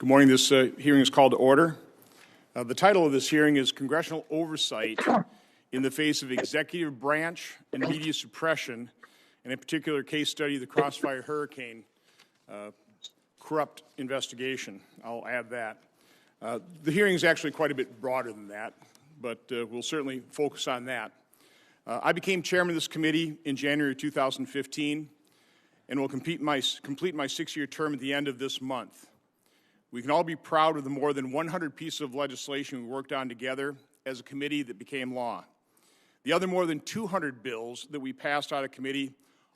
Good morning. This hearing is called to order. The title of this hearing is Congressional Oversight in the Face of Executive Branch and Media Suppression, and in particular case study of the Crossfire Hurricane corrupt investigation. I'll add that. The hearing is actually quite a bit broader than that, but we'll certainly focus on that. I became chairman of this committee in January 2015 and will complete my 6-year term at the end of this month. We can all be proud of the more than 100 pieces of legislation we worked on together as a committee that became law. The other more than 200 bills that we passed out of committee,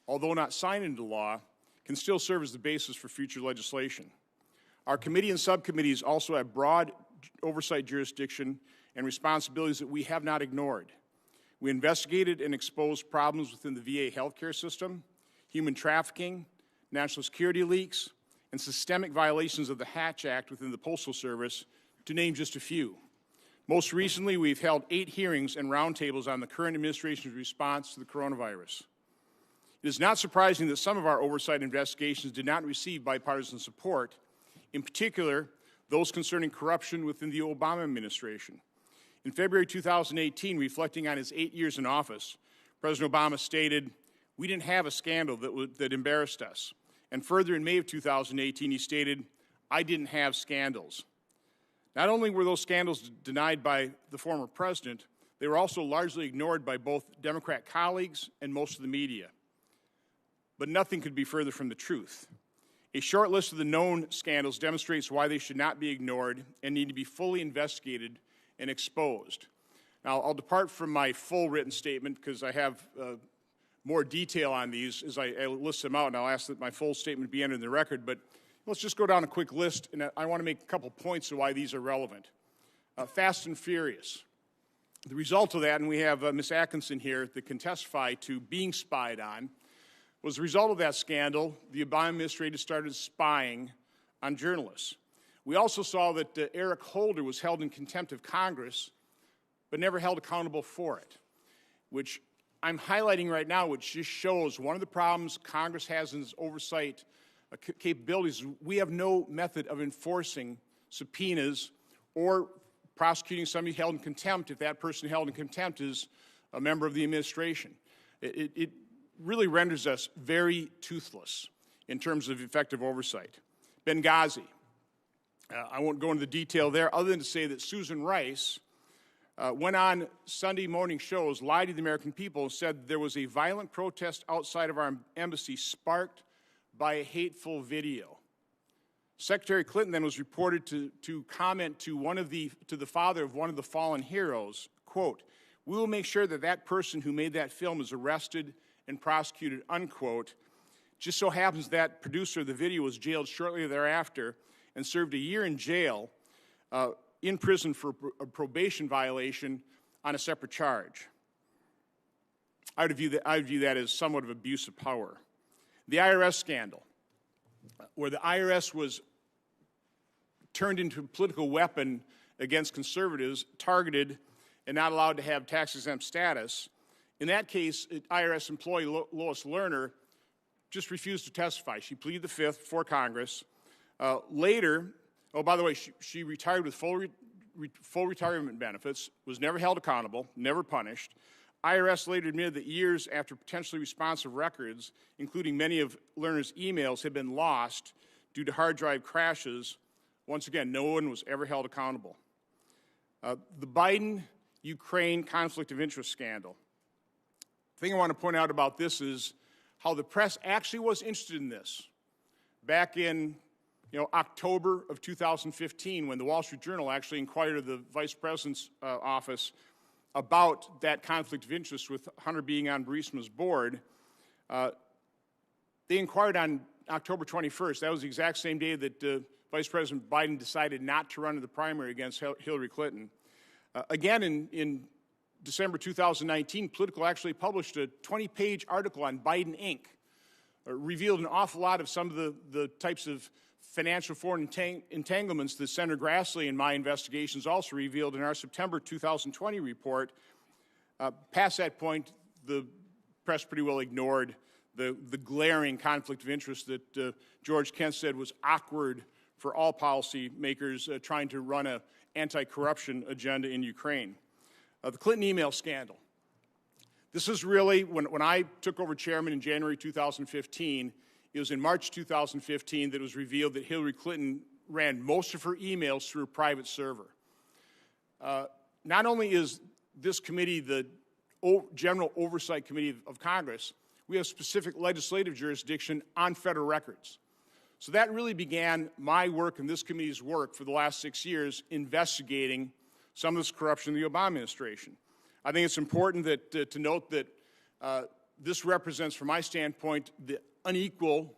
although not signed into law, can still serve as the basis for future legislation. Our committee and subcommittees also have broad oversight jurisdiction and responsibilities that we have not ignored. We investigated and exposed problems within the VA healthcare system, human trafficking, national security leaks, and systemic violations of the Hatch Act within the Postal Service, to name just a few. Most recently, we've held 8 hearings and roundtables on the current administration's response to the coronavirus. It is not surprising that some of our oversight investigations did not receive bipartisan support, in particular, those concerning corruption within the Obama administration. In February 2018, reflecting on his 8 years in office, President Obama stated, "We didn't have a scandal that embarrassed us." And further, in May of 2018, he stated, "I didn't have scandals." Not only were those scandals denied by the former president, they were also largely ignored by both Democrat colleagues and most of the media. But nothing could be further from the truth. A short list of the known scandals demonstrates why they should not be ignored and need to be fully investigated and exposed. Now, I'll depart from my full written statement because I have more detail on these as I list them out, and I'll ask that my full statement be entered in the record, but let's just go down a quick list, and I want to make a couple points of why these are relevant. Fast and Furious. The result of that, and we have Ms. Attkisson here that can testify to being spied on, was the result of that scandal, the Obama administration started spying on journalists. We also saw that Eric Holder was held in contempt of Congress, but never held accountable for it, which I'm highlighting right now, which just shows one of the problems Congress has in its oversight capabilities. We have no method of enforcing subpoenas or prosecuting somebody held in contempt if that person held in contempt is a member of the administration. It really renders us very toothless in terms of effective oversight. Benghazi. I won't go into the detail there other than to say that Susan Rice went on Sunday morning shows, lied to the American people, and said there was a violent protest outside of our embassy sparked by a hateful video. Secretary Clinton then was reported to comment to the father of one of the fallen heroes, quote, "We will make sure that that person who made that film is arrested and prosecuted," unquote. Just so happens that producer of the video was jailed shortly thereafter and served a year in jail in prison for a probation violation on a separate charge. I would view that as somewhat of abuse of power. The IRS scandal, where the IRS was turned into a political weapon against conservatives, targeted and not allowed to have tax-exempt status. In that case, IRS employee Lois Lerner just refused to testify. She pleaded the Fifth before Congress. Later, oh, by the way, she retired with full retirement benefits, was never held accountable, never punished. IRS later admitted that years after potentially responsive records, including many of Lerner's emails, had been lost due to hard drive crashes. Once again, no one was ever held accountable. The Biden-Ukraine conflict of interest scandal. The thing I want to point out about this is how the press actually was interested in this. Back in October of 2015, when the Wall Street Journal actually inquired of the Vice President's office about that conflict of interest with Hunter being on Burisma's board, they inquired on October 21st. That was the exact same day that Vice President Biden decided not to run in the primary against Hillary Clinton. Again, in December 2019, Politico actually published a 20-page article on Biden, Inc., revealed an awful lot of some of the types of financial foreign entanglements that Senator Grassley and my investigations also revealed in our September 2020 report. Past that point, the press pretty well ignored the glaring conflict of interest that George Kent said was awkward for all policymakers trying to run an anti-corruption agenda in Ukraine. The Clinton email scandal. This is really, when I took over chairman in January 2015, it was in March 2015 that it was revealed that Hillary Clinton ran most of her emails through a private server. Not only is this committee the General Oversight Committee of Congress, we have specific legislative jurisdiction on federal records. So that really began my work and this committee's work for the last 6 years investigating some of this corruption in the Obama administration. I think it's important that, to note that this represents, from my standpoint, the unequal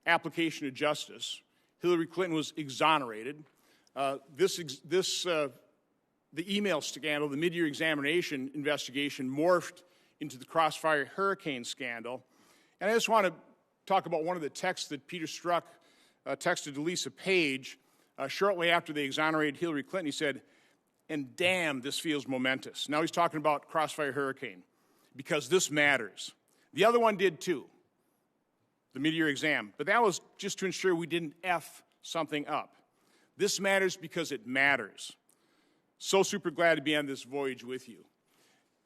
application of justice. Hillary Clinton was exonerated. The email scandal, the mid-year examination investigation, morphed into the Crossfire Hurricane scandal. And I just want to talk about one of the texts that Peter Strzok texted to Lisa Page shortly after they exonerated Hillary Clinton. He said, "And damn, this feels momentous." Now he's talking about Crossfire Hurricane, because this matters. The other one did too, the mid-year exam, but that was just to ensure we didn't F something up. This matters because it matters. So super glad to be on this voyage with you.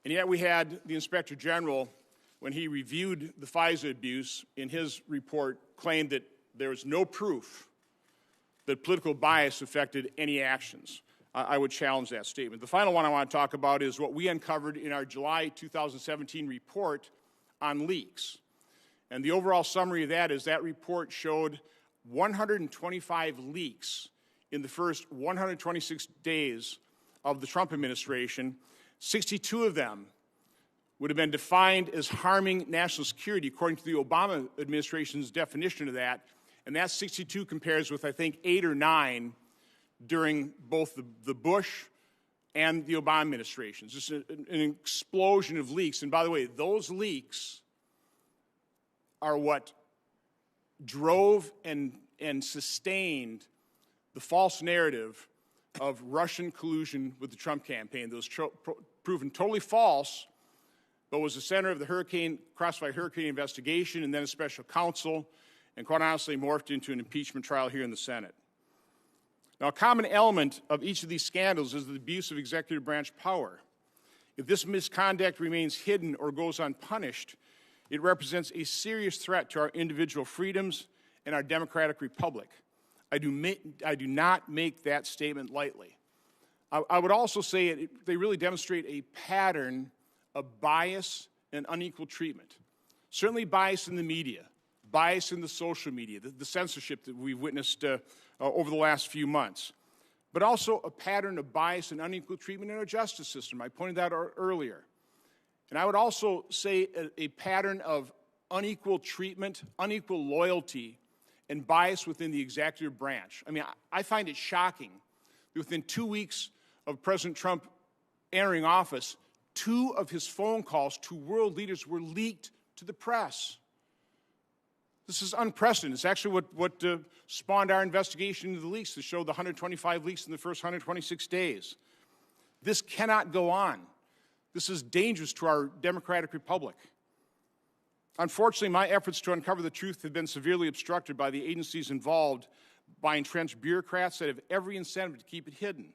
And yet we had the Inspector General, when he reviewed the FISA abuse, in his report claimed that there was no proof that political bias affected any actions. I would challenge that statement. The final one I want to talk about is what we uncovered in our July 2017 report on leaks. And the overall summary of that is that report showed 125 leaks in the first 126 days of the Trump administration. 62 of them would have been defined as harming national security, according to the Obama administration's definition of that. And that 62 compares with, I think, 8 or 9 during both the Bush and the Obama administrations. Just an explosion of leaks. And by the way, those leaks are what drove and sustained the false narrative of Russian collusion with the Trump campaign. Those proven totally false, but was the center of the Crossfire Hurricane investigation, and then a special counsel, and quite honestly morphed into an impeachment trial here in the Senate. Now, a common element of each of these scandals is the abuse of executive branch power. If this misconduct remains hidden or goes unpunished, it represents a serious threat to our individual freedoms and our democratic republic. I do not make that statement lightly. I would also say they really demonstrate a pattern of bias and unequal treatment. Certainly bias in the media, bias in the social media, the censorship that we've witnessed over the last few months, but also a pattern of bias and unequal treatment in our justice system. I pointed that out earlier. And I would also say a pattern of unequal treatment, unequal loyalty, and bias within the executive branch. I mean, I find it shocking that within 2 weeks of President Trump entering office, 2 of his phone calls to world leaders were leaked to the press. This is unprecedented. It's actually what spawned our investigation into the leaks to show the 125 leaks in the first 126 days. This cannot go on. This is dangerous to our democratic republic. Unfortunately, my efforts to uncover the truth have been severely obstructed by the agencies involved, by entrenched bureaucrats that have every incentive to keep it hidden.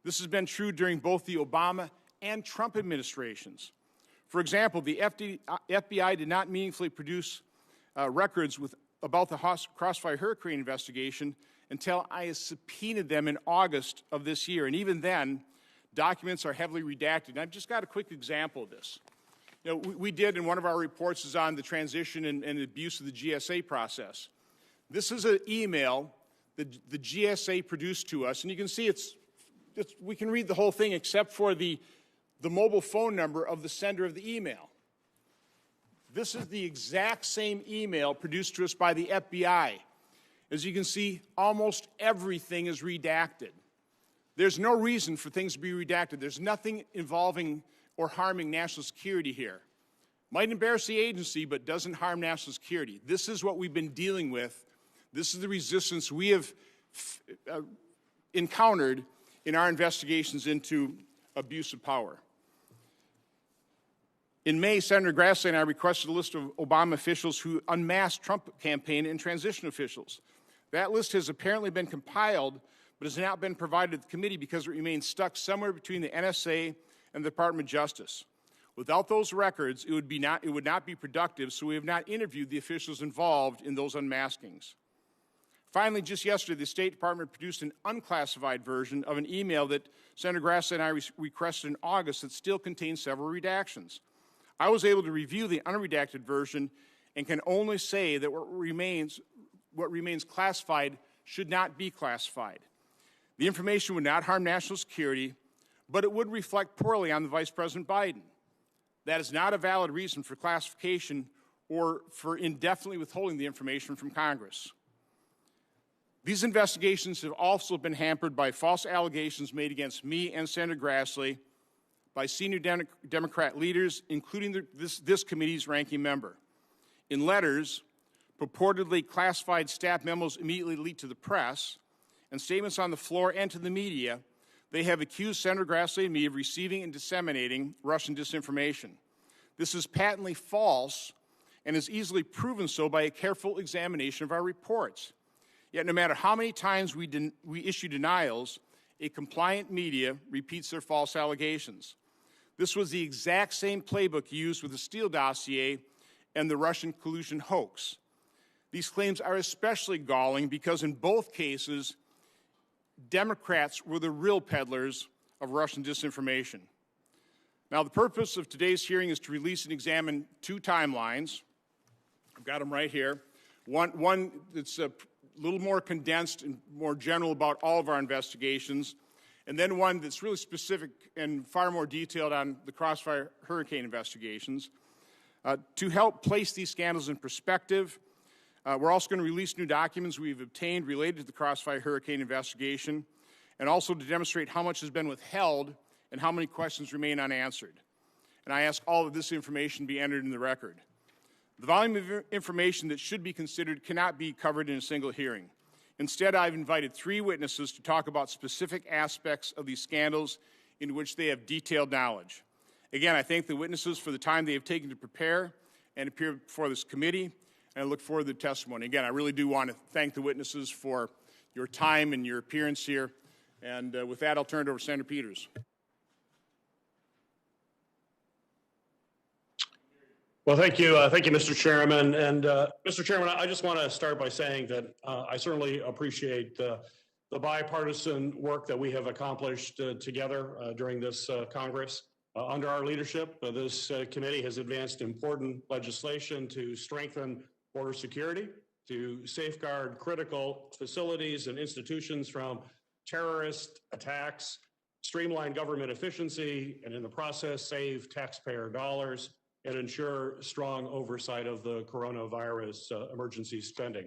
This has been true during both the Obama and Trump administrations. For example, the FBI did not meaningfully produce records about the Crossfire Hurricane investigation until I subpoenaed them in August of this year. And even then, documents are heavily redacted. And I've just got a quick example of this. You know, we did, in one of our reports, is on the transition and abuse of the GSA process. This is an email that the GSA produced to us, and you can see we can read the whole thing except for the mobile phone number of the sender of the email. This is the exact same email produced to us by the FBI. As you can see, almost everything is redacted. There's no reason for things to be redacted. There's nothing involving or harming national security here. Might embarrass the agency, but doesn't harm national security. This is what we've been dealing with. This is the resistance we have encountered in our investigations into abuse of power. In May, Senator Grassley and I requested a list of Obama officials who unmasked Trump campaign and transition officials. That list has apparently been compiled, but has not been provided to the committee because it remains stuck somewhere between the NSA and the Department of Justice. Without those records, it would not be productive, so we have not interviewed the officials involved in those unmaskings. Finally, just yesterday, the State Department produced an unclassified version of an email that Senator Grassley and I requested in August that still contains several redactions. I was able to review the unredacted version and can only say that what remains classified should not be classified. The information would not harm national security, but it would reflect poorly on the Vice President Biden. That is not a valid reason for classification or for indefinitely withholding the information from Congress. These investigations have also been hampered by false allegations made against me and Senator Grassley by senior Democrat leaders, including this committee's ranking member. In letters, purportedly classified staff memos immediately leaked to the press, and statements on the floor and to the media, they have accused Senator Grassley and me of receiving and disseminating Russian disinformation. This is patently false and is easily proven so by a careful examination of our reports. Yet no matter how many times we issue denials, a compliant media repeats their false allegations. This was the exact same playbook used with the Steele dossier and the Russian collusion hoax. These claims are especially galling because in both cases, Democrats were the real peddlers of Russian disinformation. Now, the purpose of today's hearing is to release and examine two timelines. I've got them right here. One that's a little more condensed and more general about all of our investigations, and then one that's really specific and far more detailed on the Crossfire Hurricane investigations. To help place these scandals in perspective, we're also going to release new documents we've obtained related to the Crossfire Hurricane investigation, and also to demonstrate how much has been withheld and how many questions remain unanswered. And I ask all of this information be entered in the record. The volume of information that should be considered cannot be covered in a single hearing. Instead, I've invited 3 witnesses to talk about specific aspects of these scandals in which they have detailed knowledge. Again, I thank the witnesses for the time they have taken to prepare and appear before this committee, and I look forward to the testimony. Again, I really do want to thank the witnesses for your time and your appearance here. And with that, I'll turn it over to Senator Peters. Well, thank you, Mr. Chairman. And Mr. Chairman, I just want to start by saying that I certainly appreciate the bipartisan work that we have accomplished together during this Congress. Under our leadership, this committee has advanced important legislation to strengthen border security, to safeguard critical facilities and institutions from terrorist attacks, streamline government efficiency, and in the process save taxpayer dollars, and ensure strong oversight of the coronavirus emergency spending.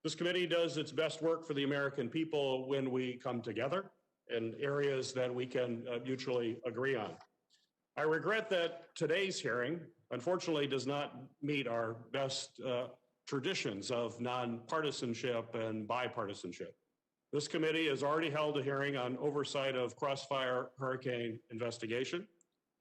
This committee does its best work for the American people when we come together in areas that we can mutually agree on. I regret that today's hearing, unfortunately, does not meet our best traditions of nonpartisanship and bipartisanship. This committee has already held a hearing on oversight of Crossfire Hurricane investigation.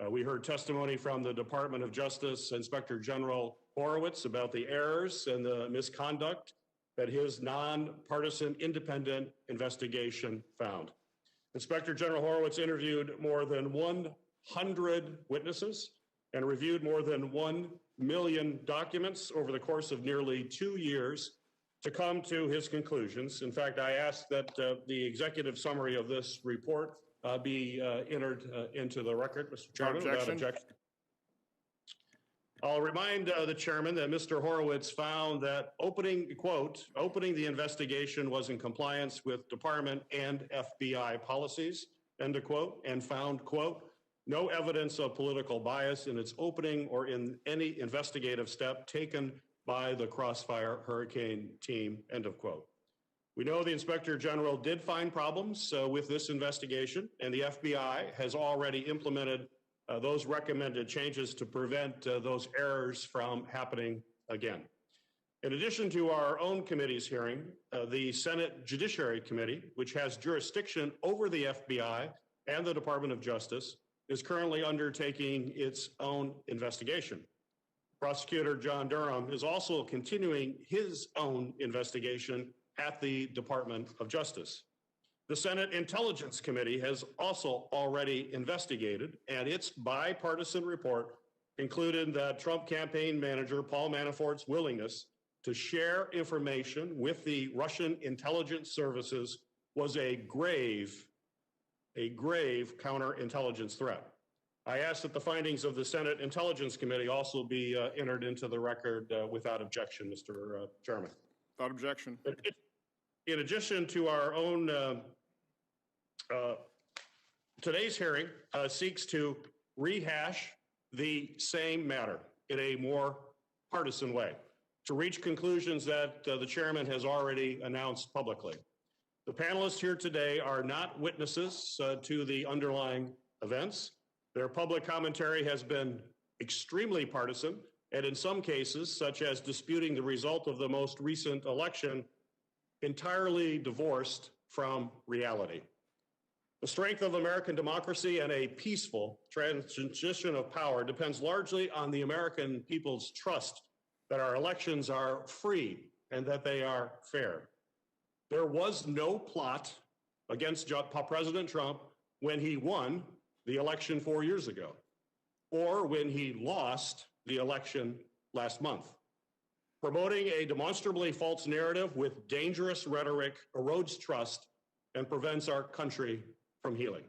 We heard testimony from the Department of Justice Inspector General Horowitz about the errors and the misconduct that his nonpartisan independent investigation found. Inspector General Horowitz interviewed more than 100 witnesses and reviewed more than 1 million documents over the course of nearly 2 years to come to his conclusions. In fact, I asked that the executive summary of this report be entered into the record, Mr. Chairman, without objection. I'll remind the chairman that Mr. Horowitz found that opening the investigation was in compliance with department and FBI policies, end of quote, and found, quote, no evidence of political bias in its opening or in any investigative step taken by the Crossfire Hurricane team, end of quote. We know the Inspector General did find problems with this investigation, and the FBI has already implemented those recommended changes to prevent those errors from happening again. In addition to our own committee's hearing, the Senate Judiciary Committee, which has jurisdiction over the FBI and the Department of Justice, is currently undertaking its own investigation. Prosecutor John Durham is also continuing his own investigation at the Department of Justice. The Senate Intelligence Committee has also already investigated, and its bipartisan report concluded that Trump campaign manager Paul Manafort's willingness to share information with the Russian intelligence services was a grave counterintelligence threat. I ask that the findings of the Senate Intelligence Committee also be entered into the record without objection, Mr. Chairman. Without objection. In addition to our own, today's hearing seeks to rehash the same matter in a more partisan way, to reach conclusions that the chairman has already announced publicly. The panelists here today are not witnesses to the underlying events. Their public commentary has been extremely partisan, and in some cases, such as disputing the result of the most recent election, entirely divorced from reality. The strength of American democracy and a peaceful transition of power depends largely on the American people's trust that our elections are free and that they are fair. There was no plot against President Trump when he won the election 4 years ago, or when he lost the election last month. Promoting a demonstrably false narrative with dangerous rhetoric erodes trust and prevents our country from healing.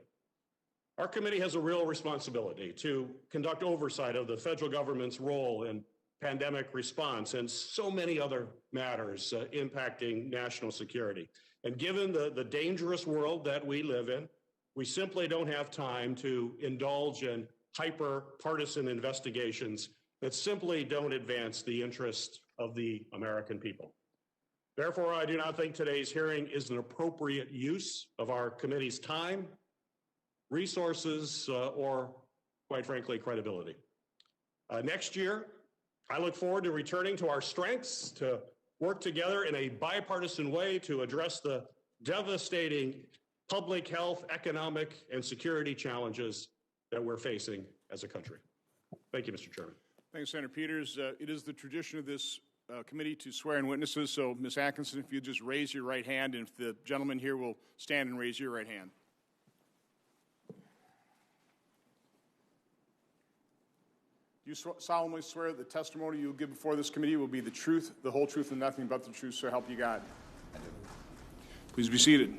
Our committee has a real responsibility to conduct oversight of the federal government's role in pandemic response and so many other matters impacting national security. And given the dangerous world that we live in, we simply don't have time to indulge in hyper-partisan investigations that simply don't advance the interest of the American people. Therefore, I do not think today's hearing is an appropriate use of our committee's time, resources, or, quite frankly, credibility. Next year, I look forward to returning to our strengths, to work together in a bipartisan way to address the devastating public health, economic, and security challenges that we're facing as a country. Thank you, Mr. Chairman. Thanks, Senator Peters. It is the tradition of this committee to swear in witnesses. So, Ms. Attkisson, if you just raise your right hand, and if the gentleman here will stand and raise your right hand. Do you solemnly swear that the testimony you will give before this committee will be the truth, the whole truth, and nothing but the truth, so help you God? I do. Please be seated.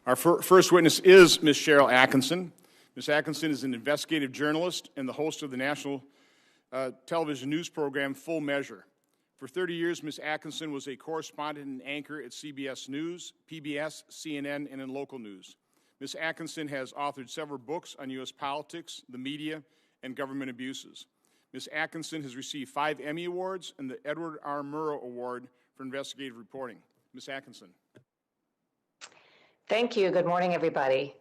Our first witness is Ms. Sharyl Attkisson. Ms. Attkisson is an investigative journalist and the host of the national television news program Full Measure. For 30 years, Ms. Attkisson was a correspondent and anchor at CBS News, PBS, CNN, and in local news. Ms. Attkisson has authored several books on U.S. politics, the media, and government abuses. Ms. Attkisson has received 5 Emmy Awards and the Edward R. Murrow Award for investigative reporting. Ms. Attkisson. Thank you. Good morning, everybody.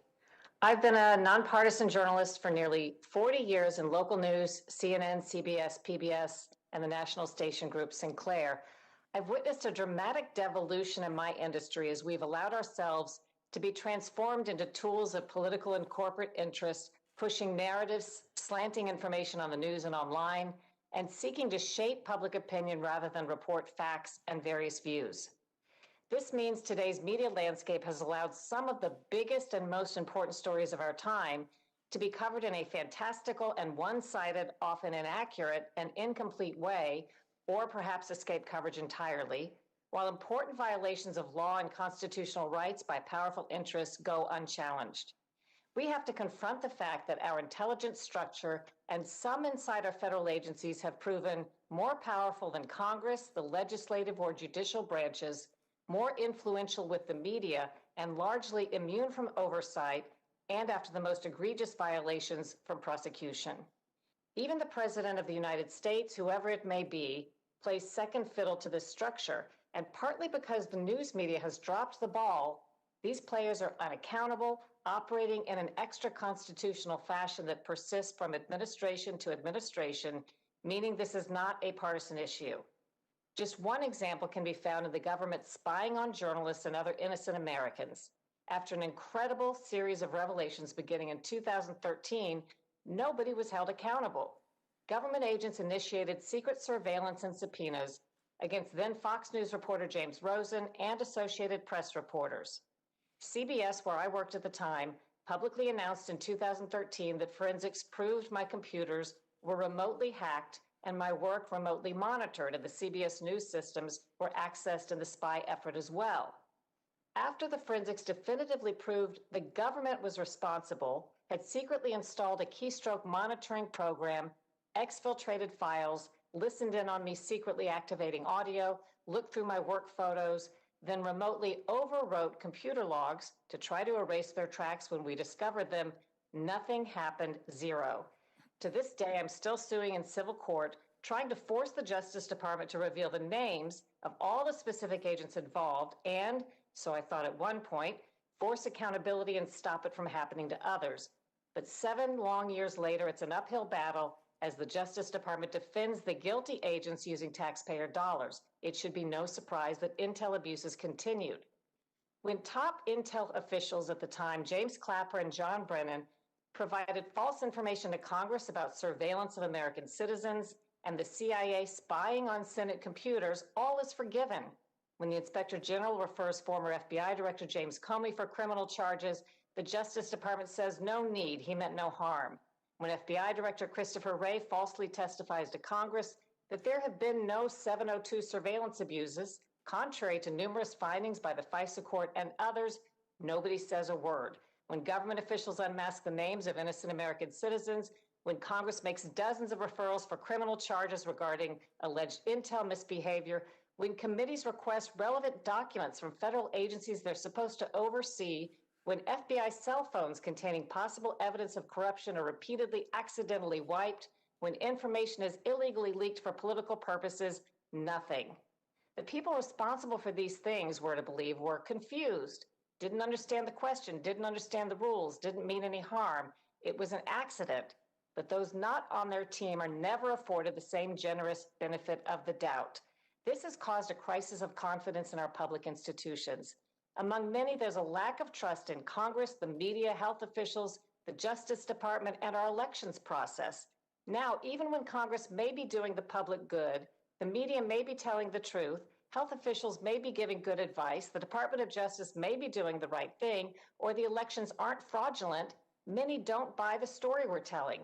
I've been a nonpartisan journalist for nearly 40 years in local news, CNN, CBS, PBS, and the national station group Sinclair. I've witnessed a dramatic devolution in my industry as we've allowed ourselves to be transformed into tools of political and corporate interest, pushing narratives, slanting information on the news and online, and seeking to shape public opinion rather than report facts and various views. This means today's media landscape has allowed some of the biggest and most important stories of our time to be covered in a fantastical and one-sided, often inaccurate and incomplete way, or perhaps escape coverage entirely, while important violations of law and constitutional rights by powerful interests go unchallenged. We have to confront the fact that our intelligence structure and some inside our federal agencies have proven more powerful than Congress, the legislative or judicial branches, more influential with the media, and largely immune from oversight, and after the most egregious violations from prosecution. Even the President of the United States, whoever it may be, plays second fiddle to this structure, and partly because the news media has dropped the ball, these players are unaccountable, operating in an extra-constitutional fashion that persists from administration to administration, meaning this is not a partisan issue. Just one example can be found in the government spying on journalists and other innocent Americans. After an incredible series of revelations beginning in 2013, nobody was held accountable. Government agents initiated secret surveillance and subpoenas, against then Fox News reporter James Rosen and Associated Press reporters. CBS, where I worked at the time, publicly announced in 2013 that forensics proved my computers were remotely hacked and my work remotely monitored, and the CBS News systems were accessed in the spy effort as well. After the forensics definitively proved the government was responsible, had secretly installed a keystroke monitoring program, exfiltrated files, listened in on me secretly activating audio, looked through my work photos, then remotely overwrote computer logs to try to erase their tracks when we discovered them, nothing happened, zero. To this day, I'm still suing in civil court, trying to force the Justice Department to reveal the names of all the specific agents involved and, so I thought at one point, force accountability and stop it from happening to others. But 7 long years later, it's an uphill battle as the Justice Department defends the guilty agents using taxpayer dollars. It should be no surprise that intel abuses continued. When top intel officials at the time, James Clapper and John Brennan, provided false information to Congress about surveillance of American citizens and the CIA spying on Senate computers, all is forgiven. When the Inspector General refers former FBI Director James Comey for criminal charges, the Justice Department says no need, he meant no harm. When FBI Director Christopher Wray falsely testifies to Congress that there have been no 702 surveillance abuses, contrary to numerous findings by the FISA court and others, nobody says a word. When government officials unmask the names of innocent American citizens, when Congress makes dozens of referrals for criminal charges regarding alleged intel misbehavior, when committees request relevant documents from federal agencies they're supposed to oversee, when FBI cell phones containing possible evidence of corruption are repeatedly accidentally wiped, when information is illegally leaked for political purposes, nothing. The people responsible for these things, we're to believe, were confused, didn't understand the question, didn't understand the rules, didn't mean any harm. It was an accident. But those not on their team are never afforded the same generous benefit of the doubt. This has caused a crisis of confidence in our public institutions. Among many, there's a lack of trust in Congress, the media, health officials, the Justice Department, and our elections process. Now, even when Congress may be doing the public good, the media may be telling the truth, health officials may be giving good advice, the Department of Justice may be doing the right thing, or the elections aren't fraudulent, many don't buy the story we're telling.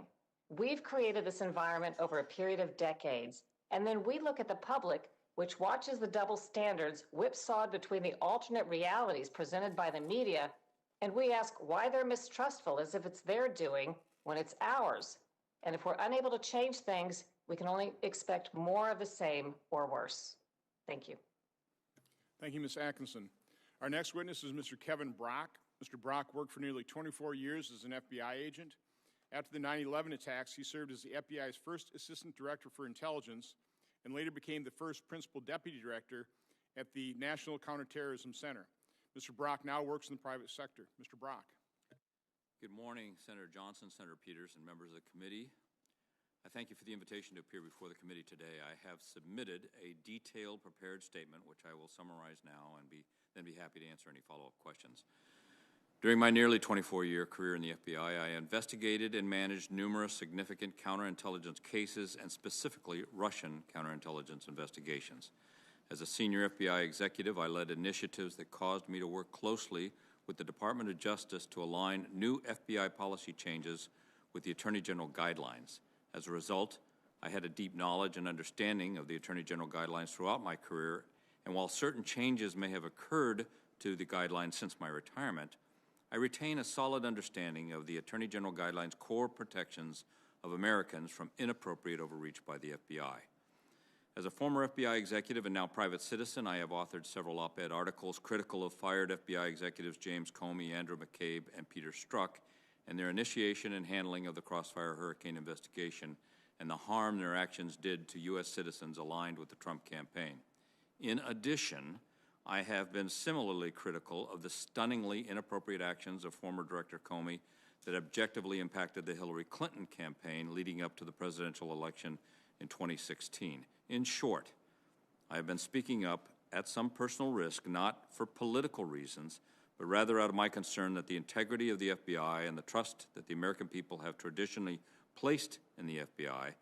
We've created this environment over a period of decades, and then we look at the public, which watches the double standards whipsawed between the alternate realities presented by the media, and we ask why they're mistrustful as if it's their doing when it's ours. And if we're unable to change things, we can only expect more of the same or worse. Thank you. Thank you, Ms. Attkisson. Our next witness is Mr. Kevin Brock. Mr. Brock worked for nearly 24 years as an FBI agent. After the 9/11 attacks, he served as the FBI's first Assistant Director for Intelligence and later became the first Principal Deputy Director at the National Counterterrorism Center. Mr. Brock now works in the private sector. Mr. Brock. Good morning, Senator Johnson, Senator Peters, and members of the committee. I thank you for the invitation to appear before the committee today. I have submitted a detailed prepared statement, which I will summarize now and then be happy to answer any follow-up questions. During my nearly 24-year career in the FBI, I investigated and managed numerous significant counterintelligence cases and specifically Russian counterintelligence investigations. As a senior FBI executive, I led initiatives that caused me to work closely with the Department of Justice to align new FBI policy changes with the Attorney General guidelines. As a result, I had a deep knowledge and understanding of the Attorney General guidelines throughout my career, and while certain changes may have occurred to the guidelines since my retirement, I retain a solid understanding of the Attorney General guidelines' core protections of Americans from inappropriate overreach by the FBI. As a former FBI executive and now private citizen, I have authored several op-ed articles critical of fired FBI executives James Comey, Andrew McCabe, and Peter Strzok, and their initiation and handling of the Crossfire Hurricane investigation and the harm their actions did to U.S. citizens aligned with the Trump campaign. In addition, I have been similarly critical of the stunningly inappropriate actions of former Director Comey that objectively impacted the Hillary Clinton campaign leading up to the presidential election in 2016. In short, I have been speaking up at some personal risk, not for political reasons, but rather out of my concern that the integrity of the FBI and the trust that the American people have traditionally placed in the FBI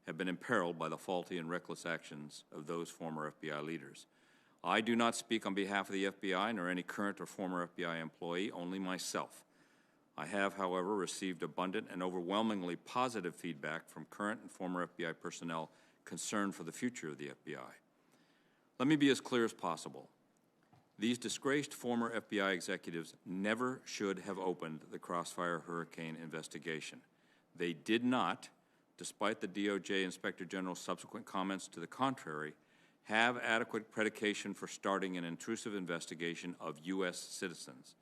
have been imperiled by the faulty and reckless actions of those former FBI leaders. I do not speak on behalf of the FBI nor any current or former FBI employee, only myself. I have, however, received abundant and overwhelmingly positive feedback from current and former FBI personnel concerned for the future of the FBI. Let me be as clear as possible. These disgraced former FBI executives never should have opened the Crossfire Hurricane investigation. They did not, despite the DOJ Inspector General's subsequent comments to the contrary, have adequate predication for starting an intrusive investigation of U.S. citizens.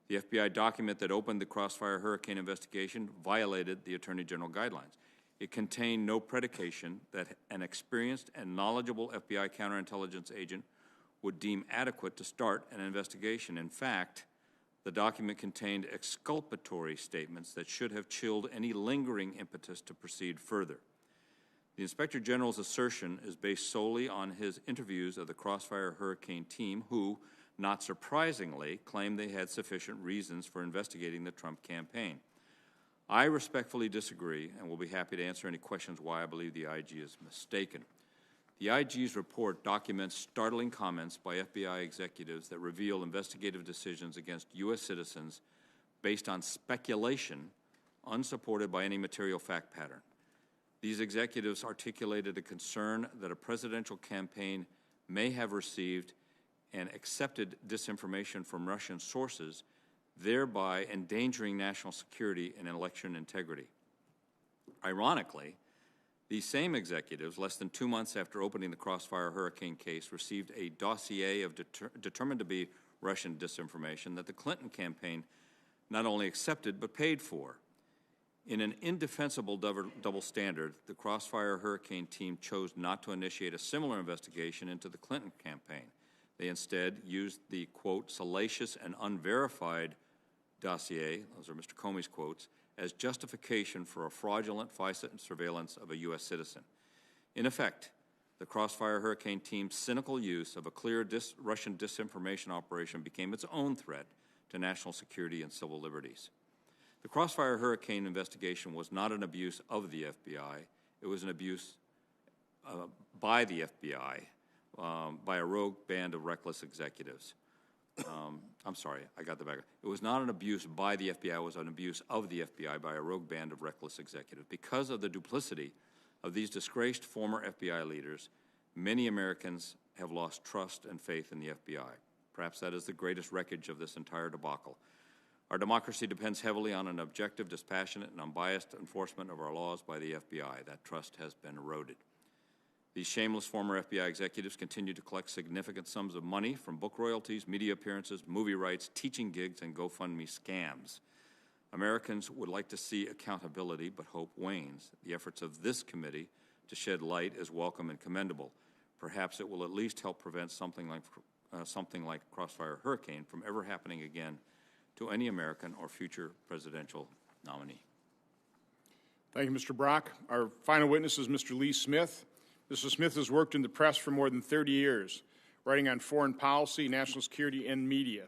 The FBI document that opened the Crossfire Hurricane investigation violated the Attorney General guidelines. It contained no predication that an experienced and knowledgeable FBI counterintelligence agent would deem adequate to start an investigation. In fact, the document contained exculpatory statements that should have chilled any lingering impetus to proceed further. The Inspector General's assertion is based solely on his interviews of the Crossfire Hurricane team, who, not surprisingly, claimed they had sufficient reasons for investigating the Trump campaign. I respectfully disagree and will be happy to answer any questions why I believe the IG is mistaken. The IG's report documents startling comments by FBI executives that reveal investigative decisions against U.S. citizens based on speculation unsupported by any material fact pattern. These executives articulated a concern that a presidential campaign may have received and accepted disinformation from Russian sources, thereby endangering national security and election integrity. Ironically, these same executives, less than 2 months after opening the Crossfire Hurricane case, received a dossier of determined to be Russian disinformation that the Clinton campaign not only accepted but paid for. In an indefensible double standard, the Crossfire Hurricane team chose not to initiate a similar investigation into the Clinton campaign. They instead used the, quote, salacious and unverified dossier, those are Mr. Comey's quotes, as justification for a fraudulent FISA surveillance of a U.S. citizen. In effect, the Crossfire Hurricane team's cynical use of a clear Russian disinformation operation became its own threat to national security and civil liberties. The Crossfire Hurricane investigation was not an abuse of the FBI. It was an abuse by the FBI, by a rogue band of reckless executives. I'm sorry, I got the back. It was not an abuse by the FBI, it was an abuse of the FBI by a rogue band of reckless executives. Because of the duplicity of these disgraced former FBI leaders, many Americans have lost trust and faith in the FBI. Perhaps that is the greatest wreckage of this entire debacle. Our democracy depends heavily on an objective, dispassionate, and unbiased enforcement of our laws by the FBI. That trust has been eroded. These shameless former FBI executives continue to collect significant sums of money from book royalties, media appearances, movie rights, teaching gigs, and GoFundMe scams. Americans would like to see accountability, but hope wanes. The efforts of this committee to shed light is welcome and commendable. Perhaps it will at least help prevent something like Crossfire Hurricane from ever happening again to any American or future presidential nominee. Thank you, Mr. Brock. Our final witness is Mr. Lee Smith. Mr. Smith has worked in the press for more than 30 years, writing on foreign policy, national security, and media.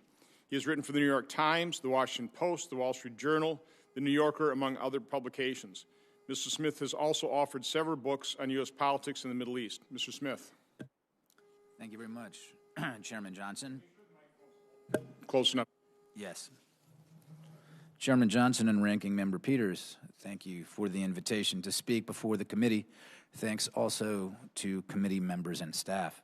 He has written for the New York Times, the Washington Post, the Wall Street Journal, the New Yorker, among other publications. Mr. Smith has also authored several books on U.S. politics in the Middle East. Mr. Smith. Thank you very much, Chairman Johnson. Close enough. Yes. Chairman Johnson and Ranking Member Peters, thank you for the invitation to speak before the committee. Thanks also to committee members and staff.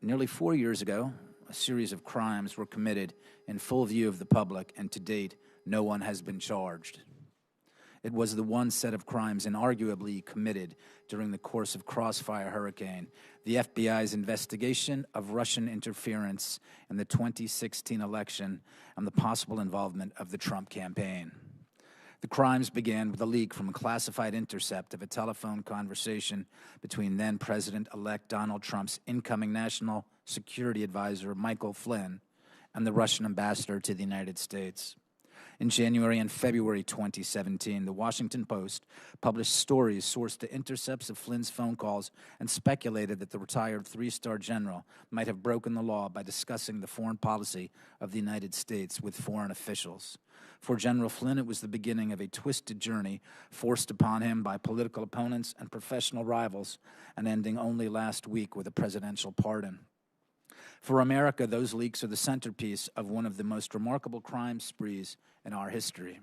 Nearly 4 years ago, a series of crimes were committed in full view of the public, and to date, no one has been charged. It was the one set of crimes inarguably committed during the course of Crossfire Hurricane, the FBI's investigation of Russian interference in the 2016 election and the possible involvement of the Trump campaign. The crimes began with a leak from a classified intercept of a telephone conversation between then-President-elect Donald Trump's incoming National Security Advisor, Michael Flynn, and the Russian ambassador to the United States. In January and February 2017, the Washington Post published stories sourced to intercepts of Flynn's phone calls and speculated that the retired three-star general might have broken the law by discussing the foreign policy of the United States with foreign officials. For General Flynn, it was the beginning of a twisted journey forced upon him by political opponents and professional rivals, and ending only last week with a presidential pardon. For America, those leaks are the centerpiece of one of the most remarkable crime sprees in our history.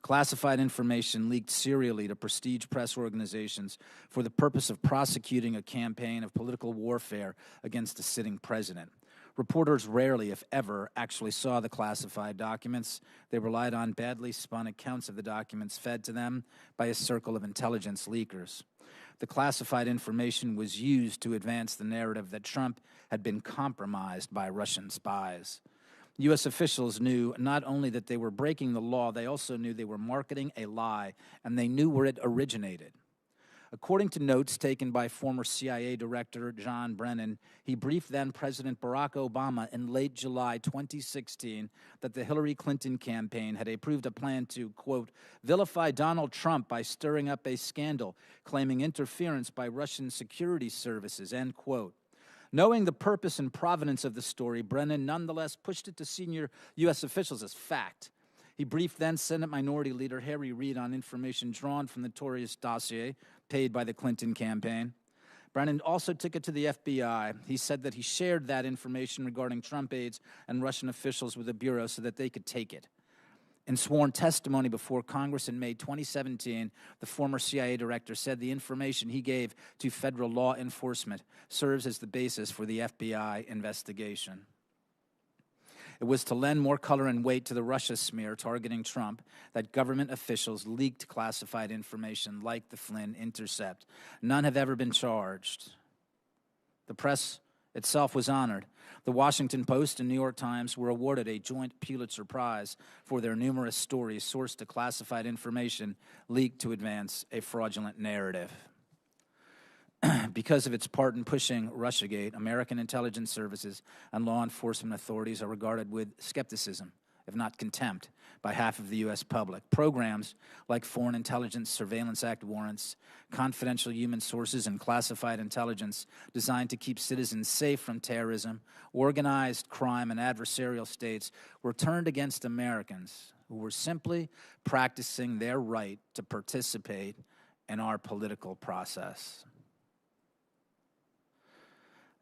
Classified information leaked serially to prestige press organizations for the purpose of prosecuting a campaign of political warfare against a sitting president. Reporters rarely, if ever, actually saw the classified documents. They relied on badly spun accounts of the documents fed to them by a circle of intelligence leakers. The classified information was used to advance the narrative that Trump had been compromised by Russian spies. U.S. officials knew not only that they were breaking the law, they also knew they were marketing a lie, and they knew where it originated. According to notes taken by former CIA Director John Brennan, he briefed then-President Barack Obama in late July 2016 that the Hillary Clinton campaign had approved a plan to, quote, vilify Donald Trump by stirring up a scandal, claiming interference by Russian security services, end quote. Knowing the purpose and provenance of the story, Brennan nonetheless pushed it to senior U.S. officials as fact. He briefed then-Senate Minority Leader Harry Reid on information drawn from the notorious dossier paid by the Clinton campaign. Brennan also took it to the FBI. He said that he shared that information regarding Trump aides and Russian officials with the Bureau so that they could take it. In sworn testimony before Congress in May 2017, the former CIA director said the information he gave to federal law enforcement serves as the basis for the FBI investigation. It was to lend more color and weight to the Russia smear targeting Trump that government officials leaked classified information like the Flynn intercept. None have ever been charged. The press itself was honored. The Washington Post and New York Times were awarded a joint Pulitzer Prize for their numerous stories sourced to classified information leaked to advance a fraudulent narrative. Because of its part in pushing Russiagate, American intelligence services and law enforcement authorities are regarded with skepticism, if not contempt, by half of the U.S. public. Programs like Foreign Intelligence Surveillance Act warrants, confidential human sources, and classified intelligence designed to keep citizens safe from terrorism, organized crime, and adversarial states were turned against Americans who were simply practicing their right to participate in our political process.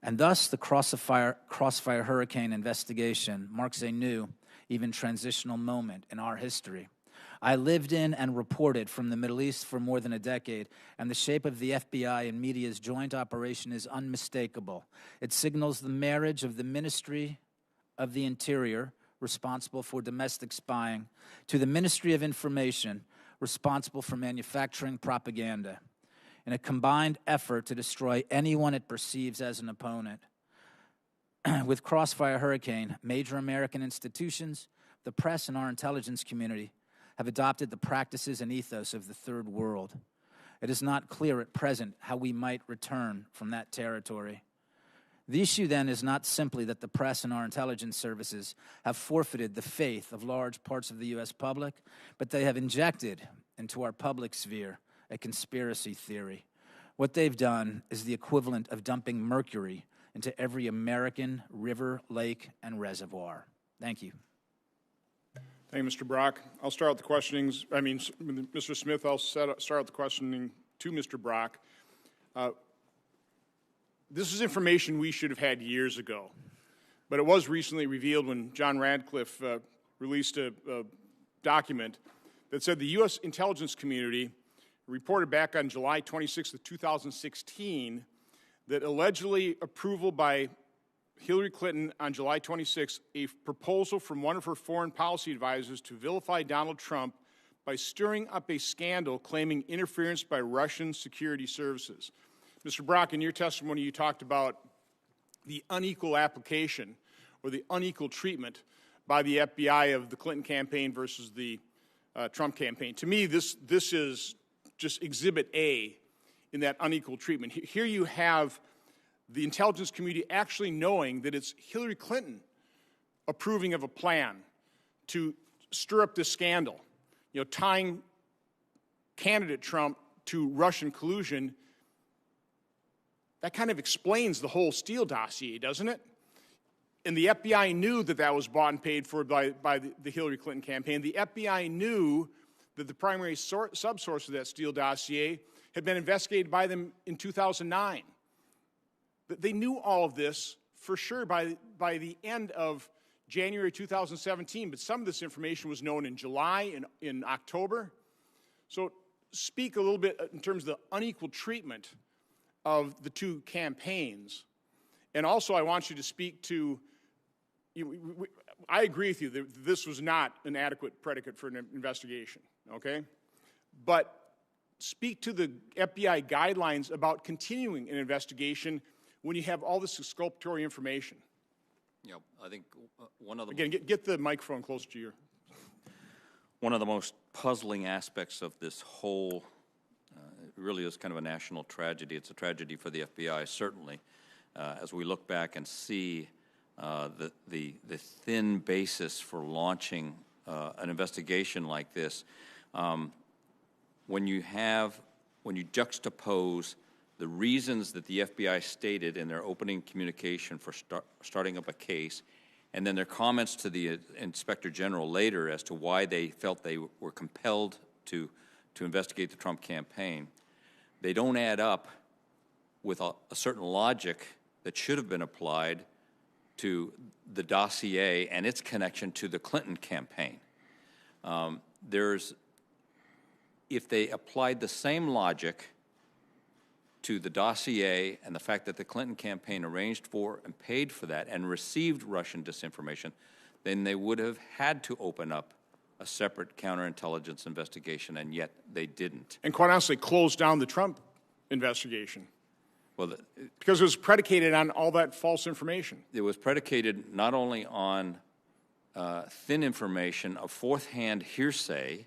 And thus, the Crossfire Hurricane investigation marks a new, even transitional moment in our history. I lived in and reported from the Middle East for more than a decade, and the shape of the FBI and media's joint operation is unmistakable. It signals the marriage of the Ministry of the Interior, responsible for domestic spying, to the Ministry of Information, responsible for manufacturing propaganda, in a combined effort to destroy anyone it perceives as an opponent. With Crossfire Hurricane, major American institutions, the press, and our intelligence community have adopted the practices and ethos of the Third World. It is not clear at present how we might return from that territory. The issue, then, is not simply that the press and our intelligence services have forfeited the faith of large parts of the U.S. public, but they have injected into our public sphere a conspiracy theory. What they've done is the equivalent of dumping mercury into every American river, lake, and reservoir. Thank you. Thank you, Mr. Brock. I'll start with the questionings. Mr. Smith, I'll start with the questioning to Mr. Brock. This is information we should have had years ago, but it was recently revealed when John Radcliffe released a document that said the U.S. intelligence community reported back on July 26th of 2016 that allegedly approval by Hillary Clinton on July 26th, a proposal from one of her foreign policy advisors to vilify Donald Trump by stirring up a scandal claiming interference by Russian security services. Mr. Brock, in your testimony, you talked about the unequal application or the unequal treatment by the FBI of the Clinton campaign versus the Trump campaign. To me, this is just Exhibit A in that unequal treatment. Here you have the intelligence community actually knowing that it's Hillary Clinton approving of a plan to stir up this scandal, tying candidate Trump to Russian collusion. That kind of explains the whole Steele dossier, doesn't it? And the FBI knew that that was bought and paid for by the Hillary Clinton campaign. The FBI knew that the primary subsource of that Steele dossier had been investigated by them in 2009. They knew all of this for sure by the end of January 2017, but some of this information was known in July and in October. So speak a little bit in terms of the unequal treatment of the two campaigns. And also I want you to speak to, I agree with you that this was not an adequate predicate for an investigation, okay? But speak to the FBI guidelines about continuing an investigation when you have all this exculpatory information. Yeah, I think one of the Again, get the microphone closer to your. One of the most puzzling aspects of this whole, it really is kind of a national tragedy. It's a tragedy for the FBI, certainly, as we look back and see the thin basis for launching an investigation like this. When you juxtapose the reasons that the FBI stated in their opening communication for starting up a case, and then their comments to the Inspector General later as to why they felt they were compelled to investigate the Trump campaign, they don't add up with a certain logic that should have been applied to the dossier and its connection to the Clinton campaign. If they applied the same logic to the dossier and the fact that the Clinton campaign arranged for and paid for that and received Russian disinformation, then they would have had to open up a separate counterintelligence investigation, and yet they didn't. And quite honestly, closed down the Trump investigation. Well, because it was predicated on all that false information. It was predicated not only on thin information of fourth-hand hearsay,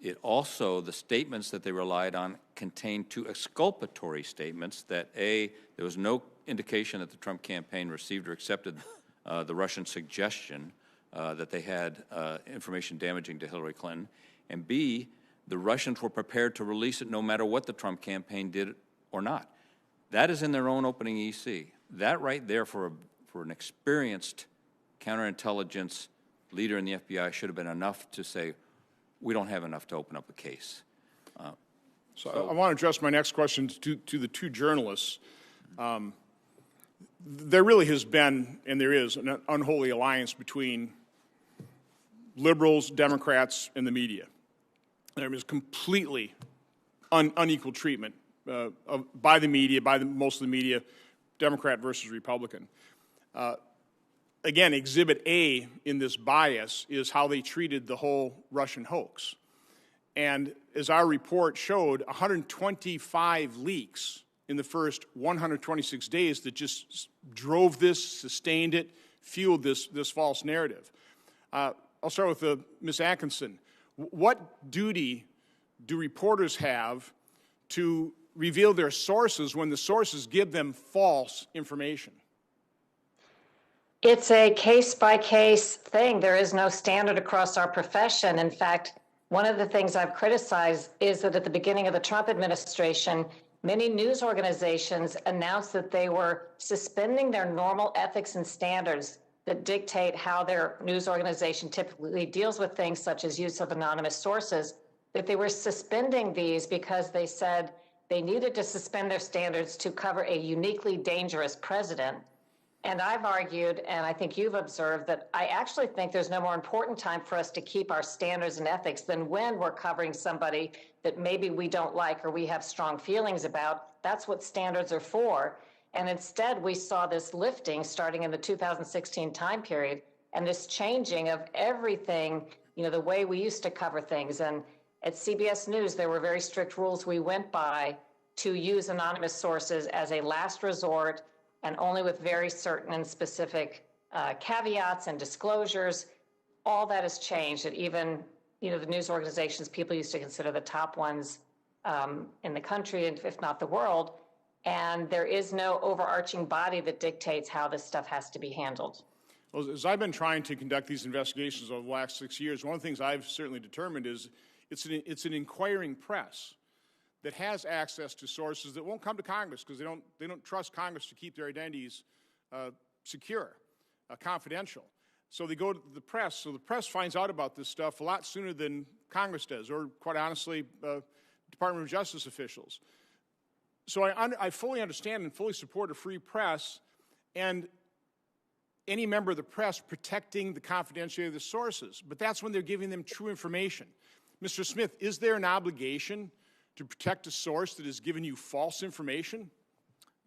it also, the statements that they relied on contained two exculpatory statements that, A, there was no indication that the Trump campaign received or accepted the Russian suggestion that they had information damaging to Hillary Clinton, and B, the Russians were prepared to release it no matter what the Trump campaign did or not. That is in their own opening EC. That right there for an experienced counterintelligence leader in the FBI should have been enough to say, we don't have enough to open up a case. So I want to address my next question to the two journalists. There really has been, and there is, an unholy alliance between liberals, Democrats, and the media. There is completely unequal treatment by the media, most of the media, Democrat versus Republican. Again, Exhibit A in this bias is how they treated the whole Russian hoax. And as our report showed, 125 leaks in the first 126 days that just drove this, sustained it, fueled this false narrative. I'll start with Ms. Attkisson. What duty do reporters have to reveal their sources when the sources give them false information? It's a case-by-case thing. There is no standard across our profession. In fact, one of the things I've criticized is that at the beginning of the Trump administration, many news organizations announced that they were suspending their normal ethics and standards that dictate how their news organization typically deals with things such as use of anonymous sources, that they were suspending these because they said they needed to suspend their standards to cover a uniquely dangerous president. And I've argued, and I think you've observed, that I actually think there's no more important time for us to keep our standards and ethics than when we're covering somebody that maybe we don't like or we have strong feelings about. That's what standards are for. And instead, we saw this lifting starting in the 2016 time period and this changing of everything, the way we used to cover things. And at CBS News, there were very strict rules we went by to use anonymous sources as a last resort and only with very certain and specific caveats and disclosures. All that has changed. That even, the news organizations people used to consider the top ones in the country, if not the world, and there is no overarching body that dictates how this stuff has to be handled. Well, as I've been trying to conduct these investigations over the last 6 years, one of the things I've certainly determined is it's an inquiring press that has access to sources that won't come to Congress because they don't trust Congress to keep their identities secure, confidential. So they go to the press. So the press finds out about this stuff a lot sooner than Congress does, or quite honestly, Department of Justice officials. So I fully understand and fully support a free press and any member of the press protecting the confidentiality of the sources. But that's when they're giving them true information. Mr. Smith, is there an obligation to protect a source that has given you false information?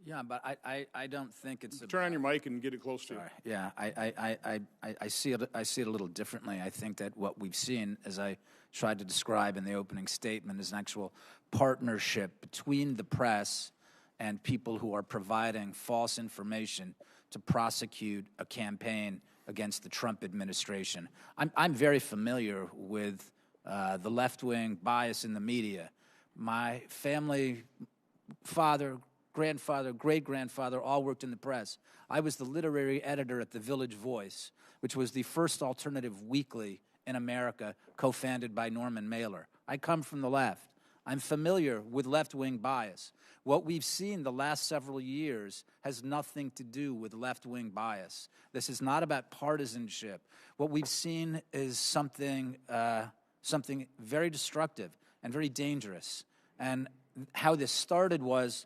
Yeah, but I don't think it's... Turn on your mic and get it close to you. Yeah, I see it a little differently. I think that what we've seen, as I tried to describe in the opening statement, is an actual partnership between the press and people who are providing false information to prosecute a campaign against the Trump administration. I'm very familiar with the left-wing bias in the media. My family, father, grandfather, great-grandfather all worked in the press. I was the literary editor at the Village Voice, which was the first alternative weekly in America, co-founded by Norman Mailer. I come from the left. I'm familiar with left-wing bias. What we've seen the last several years has nothing to do with left-wing bias. This is not about partisanship. What we've seen is something very destructive and very dangerous. And how this started was,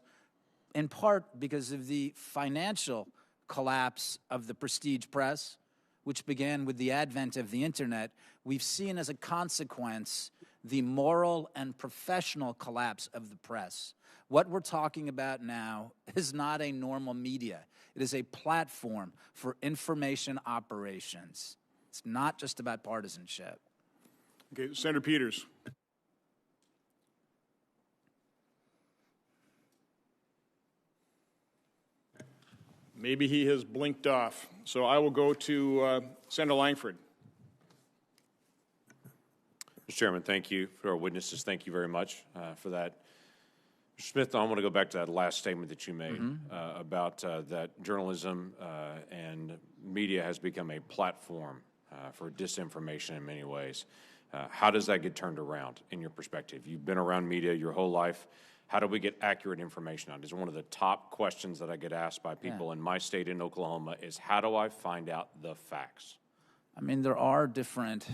in part, because of the financial collapse of the prestige press, which began with the advent of the internet. We've seen as a consequence the moral and professional collapse of the press. What we're talking about now is not a normal media. It is a platform for information operations. It's not just about partisanship. Okay, Senator Peters. Maybe he has blinked off. So I will go to Senator Langford. Mr. Chairman, thank you. For our witnesses, thank you very much for that. Mr. Smith, I want to go back to that last statement that you made about that journalism and media has become a platform for disinformation in many ways. How does that get turned around in your perspective? You've been around media your whole life. How do we get accurate information out? It's one of the top questions that I get asked by people in my state in Oklahoma is how do I find out the facts? I mean, there are different,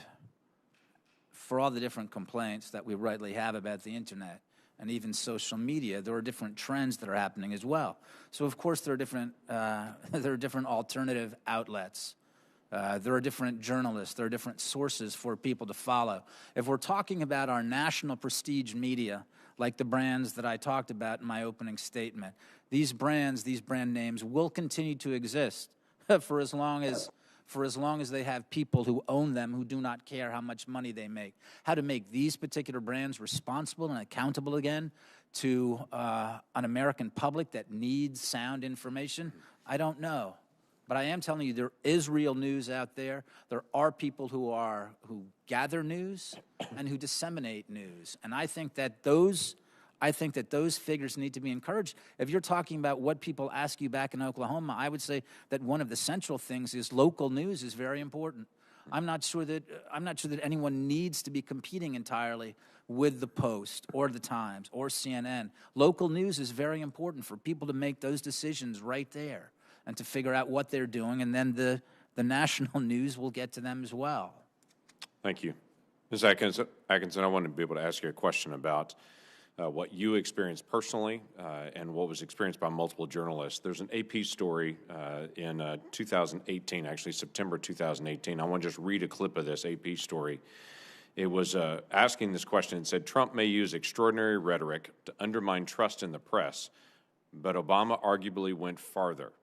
for all the different complaints that we rightly have about the internet and even social media, there are different trends that are happening as well. So, of course, there are different alternative outlets. There are different journalists. There are different sources for people to follow. If we're talking about our national prestige media, like the brands that I talked about in my opening statement, these brand names will continue to exist for as long as they have people who own them who do not care how much money they make. How to make these particular brands responsible and accountable again to an American public that needs sound information, I don't know. But I am telling you, there is real news out there. There are people who gather news and who disseminate news. And I think that those figures need to be encouraged. If you're talking about what people ask you back in Oklahoma, I would say that one of the central things is local news is very important. I'm not sure that anyone needs to be competing entirely with the Post or the Times or CNN. Local news is very important for people to make those decisions right there and to figure out what they're doing, and then the national news will get to them as well. Thank you. Ms. Attkisson, I want to be able to ask you a question about what you experienced personally and what was experienced by multiple journalists. There's an AP story in 2018, actually September 2018. I want to just read a clip of this AP story. It was asking this question. It said, Trump may use extraordinary rhetoric to undermine trust in the press, but Obama arguably went farther,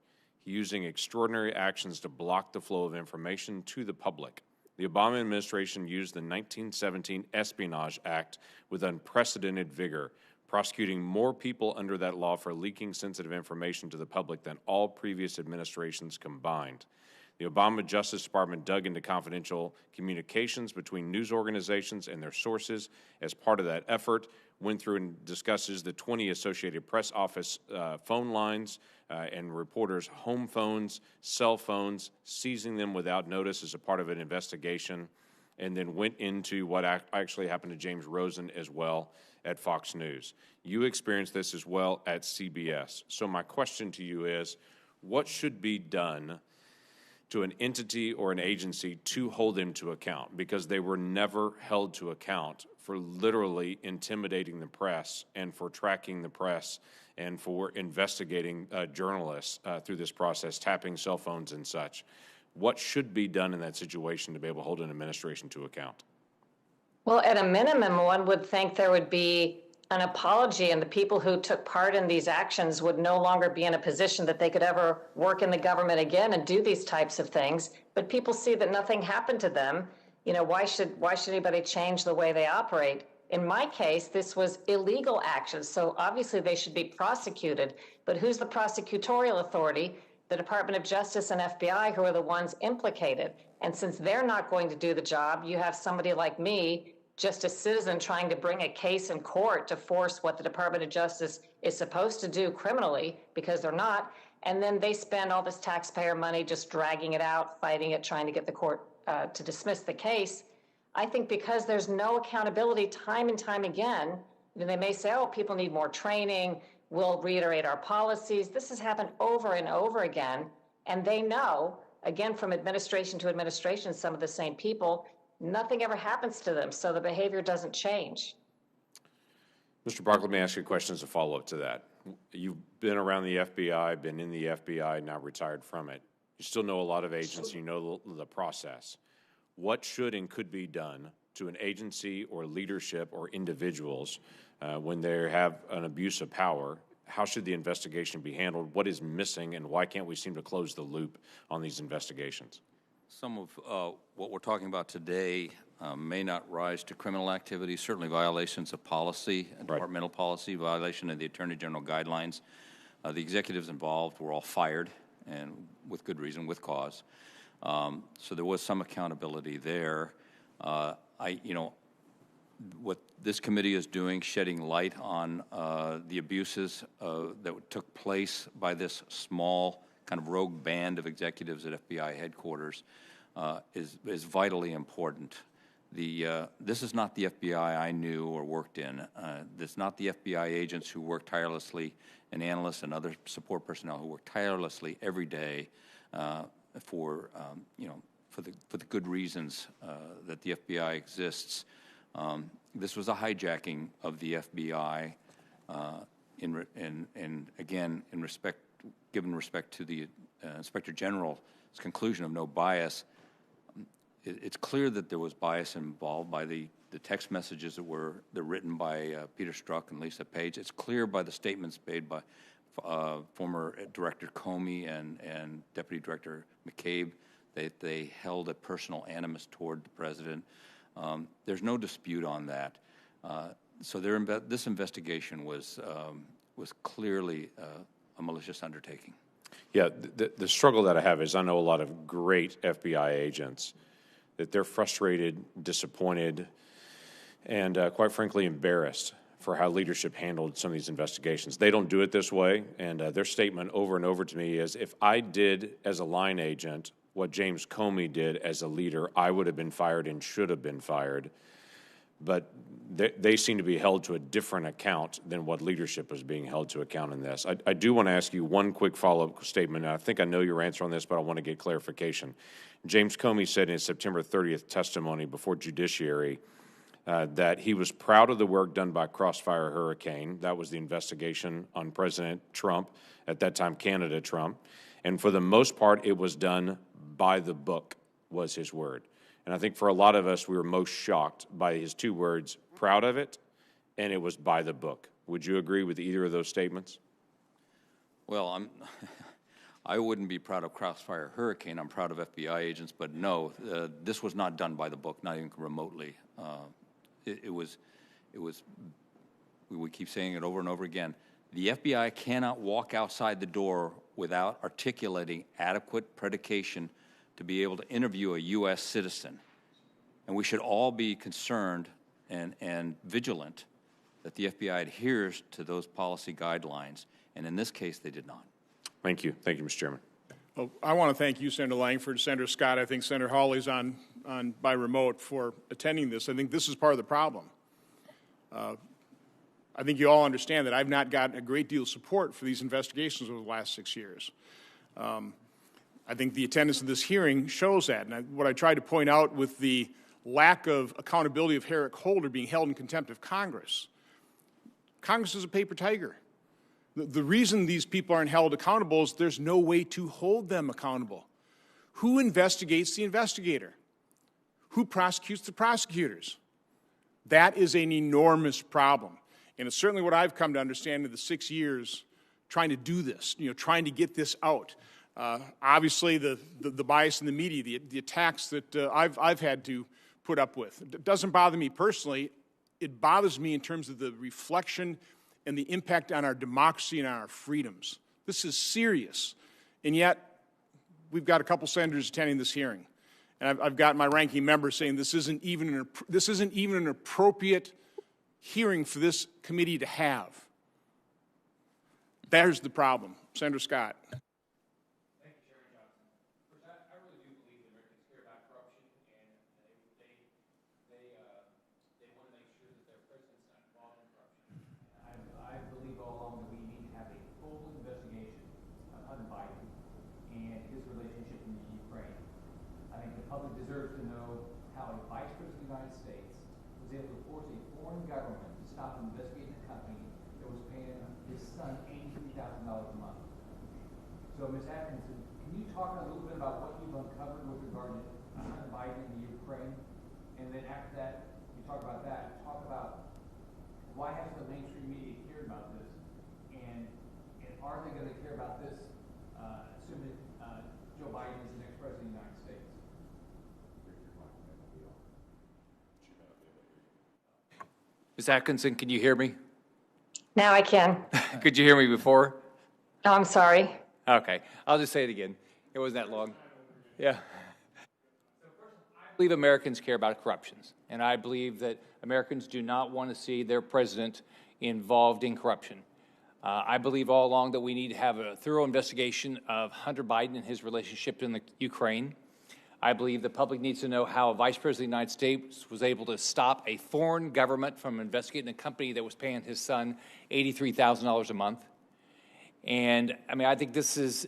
using extraordinary actions to block the flow of information to the public. The Obama administration used the 1917 Espionage Act with unprecedented vigor, prosecuting more people under that law for leaking sensitive information to the public than all previous administrations combined. The Obama Justice Department dug into confidential communications between news organizations and their sources. As part of that effort, went through and discusses the 20 Associated Press office phone lines and reporters' home phones, cell phones, seizing them without notice as a part of an investigation, and then went into what actually happened to James Rosen as well at Fox News. You experienced this as well at CBS. So my question to you is, what should be done to an entity or an agency to hold them to account? Because they were never held to account for literally intimidating the press and for tracking the press and for investigating journalists through this process, tapping cell phones and such. What should be done in that situation to be able to hold an administration to account? Well, at a minimum, one would think there would be an apology, and the people who took part in these actions would no longer be in a position that they could ever work in the government again and do these types of things. But people see that nothing happened to them. You know, why should anybody change the way they operate? In my case, this was illegal action, so obviously they should be prosecuted. But who's the prosecutorial authority? The Department of Justice and FBI, who are the ones implicated. And since they're not going to do the job, you have somebody like me, just a citizen, trying to bring a case in court to force what the Department of Justice is supposed to do criminally, because they're not. And then they spend all this taxpayer money just dragging it out, fighting it, trying to get the court to dismiss the case. I think because there's no accountability time and time again, they may say, oh, people need more training, we'll reiterate our policies. This has happened over and over again, and they know, again, from administration to administration, some of the same people, nothing ever happens to them, so the behavior doesn't change. Mr. Barkley, let me ask you a question as a follow-up to that. You've been around the FBI, been in the FBI, now retired from it. You still know a lot of agents, you know the process. What should and could be done to an agency or leadership or individuals when they have an abuse of power? How should the investigation be handled? What is missing, and why can't we seem to close the loop on these investigations? Some of what we're talking about today may not rise to criminal activity, certainly violations of policy, departmental policy, violation of the Attorney General guidelines. The executives involved were all fired, and with good reason, with cause. So there was some accountability there. What this committee is doing, shedding light on the abuses that took place by this small kind of rogue band of executives at FBI headquarters is vitally important. This is not the FBI I knew or worked in. This is not the FBI agents who worked tirelessly, and analysts and other support personnel who work tirelessly every day for the good reasons that the FBI exists. This was a hijacking of the FBI, given respect to the Inspector General's conclusion of no bias. It's clear that there was bias involved by the text messages that were written by Peter Strzok and Lisa Page. It's clear by the statements made by former Director Comey and Deputy Director McCabe that they held a personal animus toward the president. There's no dispute on that. So this investigation was clearly a malicious undertaking. Yeah, the struggle that I have is I know a lot of great FBI agents that they're frustrated, disappointed, and quite frankly embarrassed for how leadership handled some of these investigations. They don't do it this way, and their statement over and over to me is, if I did as a line agent what James Comey did as a leader, I would have been fired and should have been fired. But they seem to be held to a different account than what leadership is being held to account in this. I do want to ask you one quick follow-up statement. I think I know your answer on this, but I want to get clarification. James Comey said in his September 30th testimony before Judiciary that he was proud of the work done by Crossfire Hurricane. That was the investigation on President Trump, at that time Canada Trump. And for the most part, it was done by the book, was his word. And I think for a lot of us, we were most shocked by his two words, proud of it, and it was by the book. Would you agree with either of those statements? Well, I wouldn't be proud of Crossfire Hurricane. I'm proud of FBI agents, but no, this was not done by the book, not even remotely. We keep saying it over and over again. The FBI cannot walk outside the door without articulating adequate predication to be able to interview a U.S. citizen. And we should all be concerned and vigilant that the FBI adheres to those policy guidelines. And in this case, they did not. Thank you. Thank you, Mr. Chairman. Well, I want to thank you, Senator Langford, Senator Scott. I think Senator Hawley's on by remote for attending this. I think this is part of the problem. I think you all understand that I've not gotten a great deal of support for these investigations over the last 6 years. I think the attendance of this hearing shows that. And what I tried to point out with the lack of accountability of Herrick Holder being held in contempt of Congress, Congress is a paper tiger. The reason these people aren't held accountable is there's no way to hold them accountable. Who investigates the investigator? Who prosecutes the prosecutors? That is an enormous problem. And it's certainly what I've come to understand in the 6 years trying to do this, trying to get this out. Obviously, the bias in the media, the attacks that I've had to put up with. It doesn't bother me personally. It bothers me in terms of the reflection and the impact on our democracy and on our freedoms. This is serious. And yet, we've got a couple senators attending this hearing. And I've got my ranking member saying this isn't even an appropriate hearing for this committee to have. There's the problem. Senator Scott. Thank you, Chairman Johnson. First, I really do believe that Americans care about corruption, and they want to make sure that their president's not involved in corruption. I believe all along that we need to have a full investigation of Hunter Biden and his relationship in the Ukraine. I think the public deserves to know how a vice president of the United States was able to force a foreign government to stop investigating a company that was paying his son $83,000 a month. So, Ms. Attkisson, can you talk a little bit about what you've uncovered with regard to Hunter Biden and the Ukraine? And then after that, you talk about that. Talk about why hasn't the mainstream media cared about this? And are they going to care about this, assuming Joe Biden is the next president of the United States? Ms. Attkisson, can you hear me? Now I can. Could you hear me before? Oh, I'm sorry. Okay, I'll just say it again. It wasn't that long. Yeah. I believe Americans care about corruptions, and I believe that Americans do not want to see their president involved in corruption. I believe all along that we need to have a thorough investigation of Hunter Biden and his relationship in the Ukraine. I believe the public needs to know how a vice president of the United States was able to stop a foreign government from investigating a company that was paying his son $83,000 a month. And, I think this is,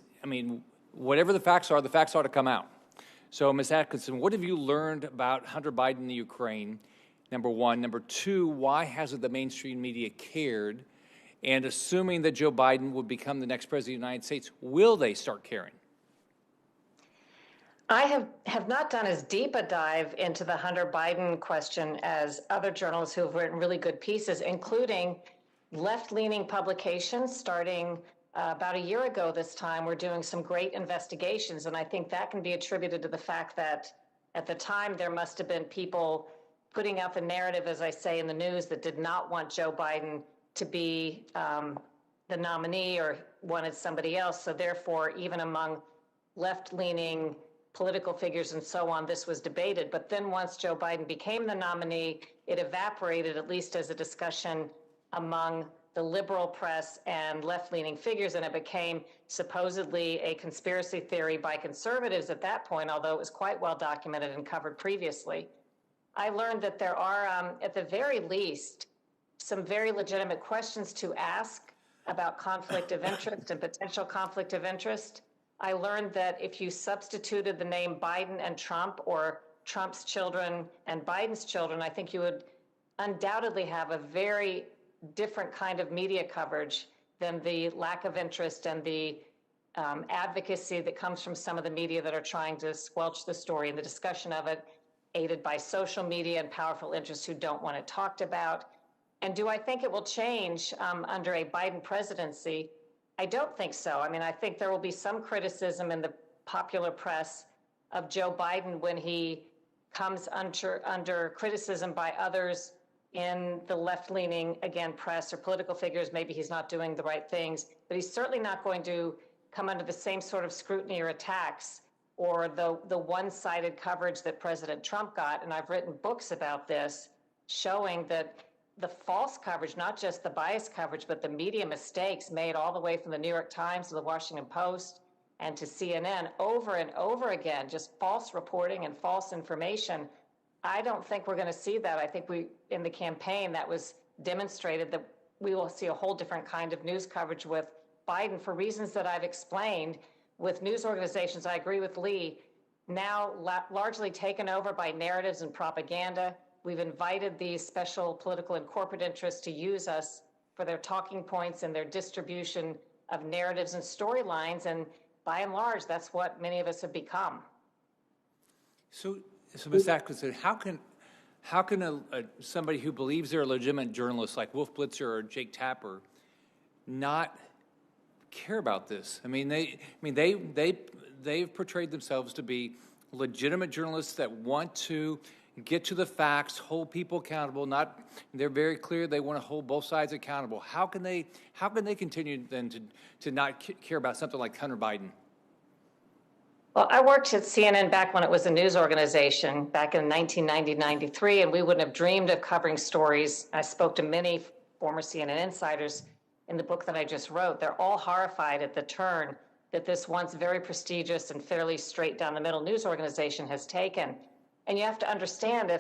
whatever the facts ought to come out. So, Ms. Attkisson, what have you learned about Hunter Biden in the Ukraine, number one? Number two, why hasn't the mainstream media cared? And assuming that Joe Biden would become the next president of the United States, will they start caring? I have not done as deep a dive into the Hunter Biden question as other journalists who have written really good pieces, including left-leaning publications starting about a year ago this time. We're doing some great investigations, and I think that can be attributed to the fact that at the time there must have been people putting out the narrative, as I say in the news, that did not want Joe Biden to be the nominee or wanted somebody else. So therefore, even among left-leaning political figures and so on, this was debated. But then once Joe Biden became the nominee, it evaporated, at least as a discussion among the liberal press and left-leaning figures, and it became supposedly a conspiracy theory by conservatives at that point, although it was quite well documented and covered previously. I learned that there are, at the very least, some very legitimate questions to ask about conflict of interest and potential conflict of interest. I learned that if you substituted the name Biden and Trump, or Trump's children and Biden's children, I think you would undoubtedly have a very different kind of media coverage than the lack of interest and the advocacy that comes from some of the media that are trying to squelch the story and the discussion of it, aided by social media and powerful interests who don't want it talked about. And do I think it will change under a Biden presidency? I don't think so. I think there will be some criticism in the popular press of Joe Biden when he comes under criticism by others in the left-leaning, again, press or political figures. Maybe he's not doing the right things, but he's certainly not going to come under the same sort of scrutiny or attacks or the one-sided coverage that President Trump got. And I've written books about this, showing that the false coverage, not just the biased coverage, but the media mistakes made all the way from the New York Times to the Washington Post and to CNN over and over again, just false reporting and false information. I don't think we're going to see that. I think in the campaign, that was demonstrated that we will see a whole different kind of news coverage with Biden for reasons that I've explained. With news organizations, I agree with Lee, now largely taken over by narratives and propaganda. We've invited these special political and corporate interests to use us for their talking points and their distribution of narratives and storylines. And by and large, that's what many of us have become. So Ms. Attkisson, how can somebody who believes they're a legitimate journalist like Wolf Blitzer or Jake Tapper not care about this? They've portrayed themselves to be legitimate journalists that want to get to the facts, hold people accountable. They're very clear they want to hold both sides accountable. How can they continue then to not care about something like Hunter Biden? Well, I worked at CNN back when it was a news organization, back in 1990-93, and we wouldn't have dreamed of covering stories. I spoke to many former CNN insiders in the book that I just wrote. They're all horrified at the turn that this once very prestigious and fairly straight down the middle news organization has taken. And you have to understand,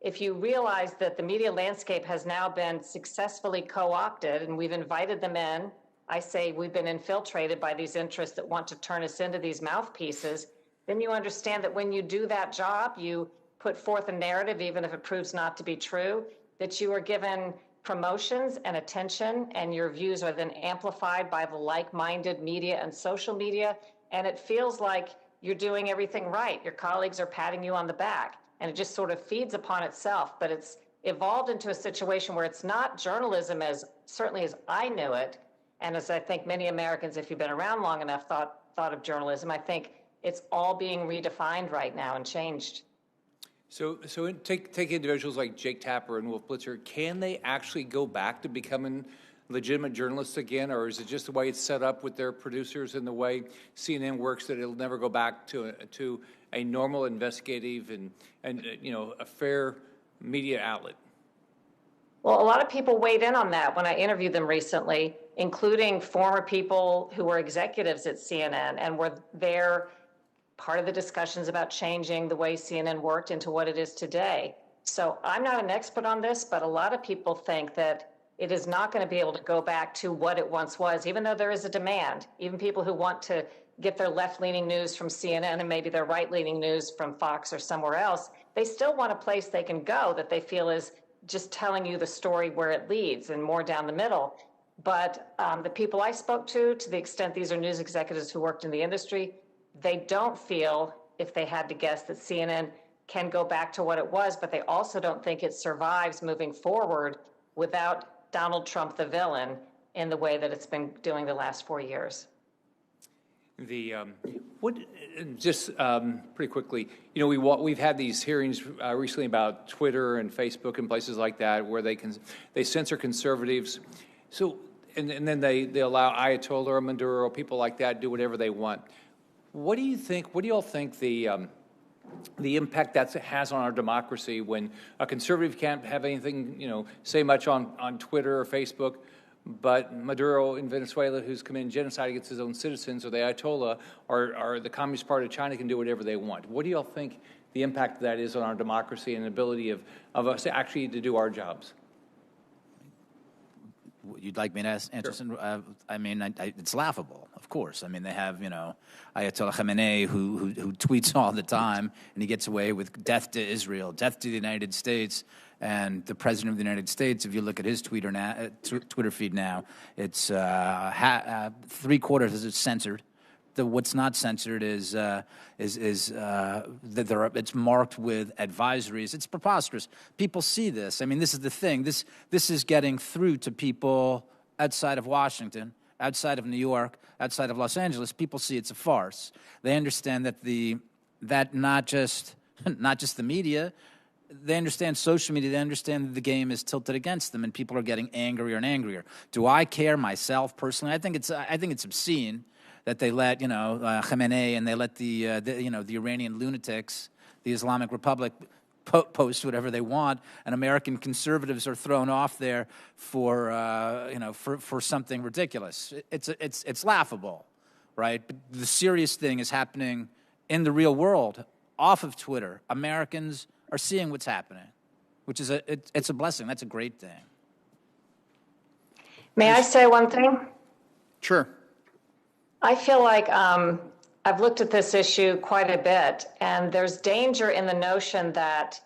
if you realize that the media landscape has now been successfully co-opted and we've invited them in, I say we've been infiltrated by these interests that want to turn us into these mouthpieces, then you understand that when you do that job, you put forth a narrative, even if it proves not to be true, that you are given promotions and attention, and your views are then amplified by the like-minded media and social media, and it feels like you're doing everything right. Your colleagues are patting you on the back, and it just sort of feeds upon itself. But it's evolved into a situation where it's not journalism as certainly as I knew it, and as I think many Americans, if you've been around long enough, thought of journalism. I think it's all being redefined right now and changed. So take individuals like Jake Tapper and Wolf Blitzer. Can they actually go back to becoming legitimate journalists again, or is it just the way it's set up with their producers and the way CNN works that it'll never go back to a normal investigative and a fair media outlet? Well, a lot of people weighed in on that when I interviewed them recently, including former people who were executives at CNN and were there part of the discussions about changing the way CNN worked into what it is today. So I'm not an expert on this, but a lot of people think that it is not going to be able to go back to what it once was, even though there is a demand. Even people who want to get their left-leaning news from CNN and maybe their right-leaning news from Fox or somewhere else, they still want a place they can go that they feel is just telling you the story where it leads and more down the middle. But the people I spoke to the extent these are news executives who worked in the industry, they don't feel, if they had to guess, that CNN can go back to what it was, but they also don't think it survives moving forward without Donald Trump, the villain, in the way that it's been doing the last 4 years. Pretty quickly, we've had these hearings recently about Twitter and Facebook and places like that where they censor conservatives. So and then they allow Ayatollah or Maduro, people like that, do whatever they want. What do you think? What do you all think the impact that has on our democracy when a conservative can't have anything, say much on Twitter or Facebook, but Maduro in Venezuela, who's committing genocide against his own citizens, or the Ayatollah, or the Communist Party of China can do whatever they want? What do you all think the impact of that is on our democracy and the ability of us actually to do our jobs? You'd like me to answer? Sure. It's laughable, of course. They have, Ayatollah Khamenei who tweets all the time, and he gets away with death to Israel, death to the United States. And the President of the United States, if you look at his Twitter feed now, it's 3/4 is censored. What's not censored is that it's marked with advisories. It's preposterous. People see this. This is the thing. This is getting through to people outside of Washington, outside of New York, outside of Los Angeles. People see it's a farce. They understand that not just the media. They understand social media. They understand that the game is tilted against them, and people are getting angrier and angrier. Do I care myself personally? I think it's obscene that they let, Khamenei and they let the Iranian lunatics, the Islamic Republic, post whatever they want, and American conservatives are thrown off there for something ridiculous. It's laughable, right? But the serious thing is happening in the real world, off of Twitter. Americans are seeing what's happening, which is it's a blessing. That's a great thing. May I say one thing? Sure. I feel like I've looked at this issue quite a bit, and there's danger in the notion that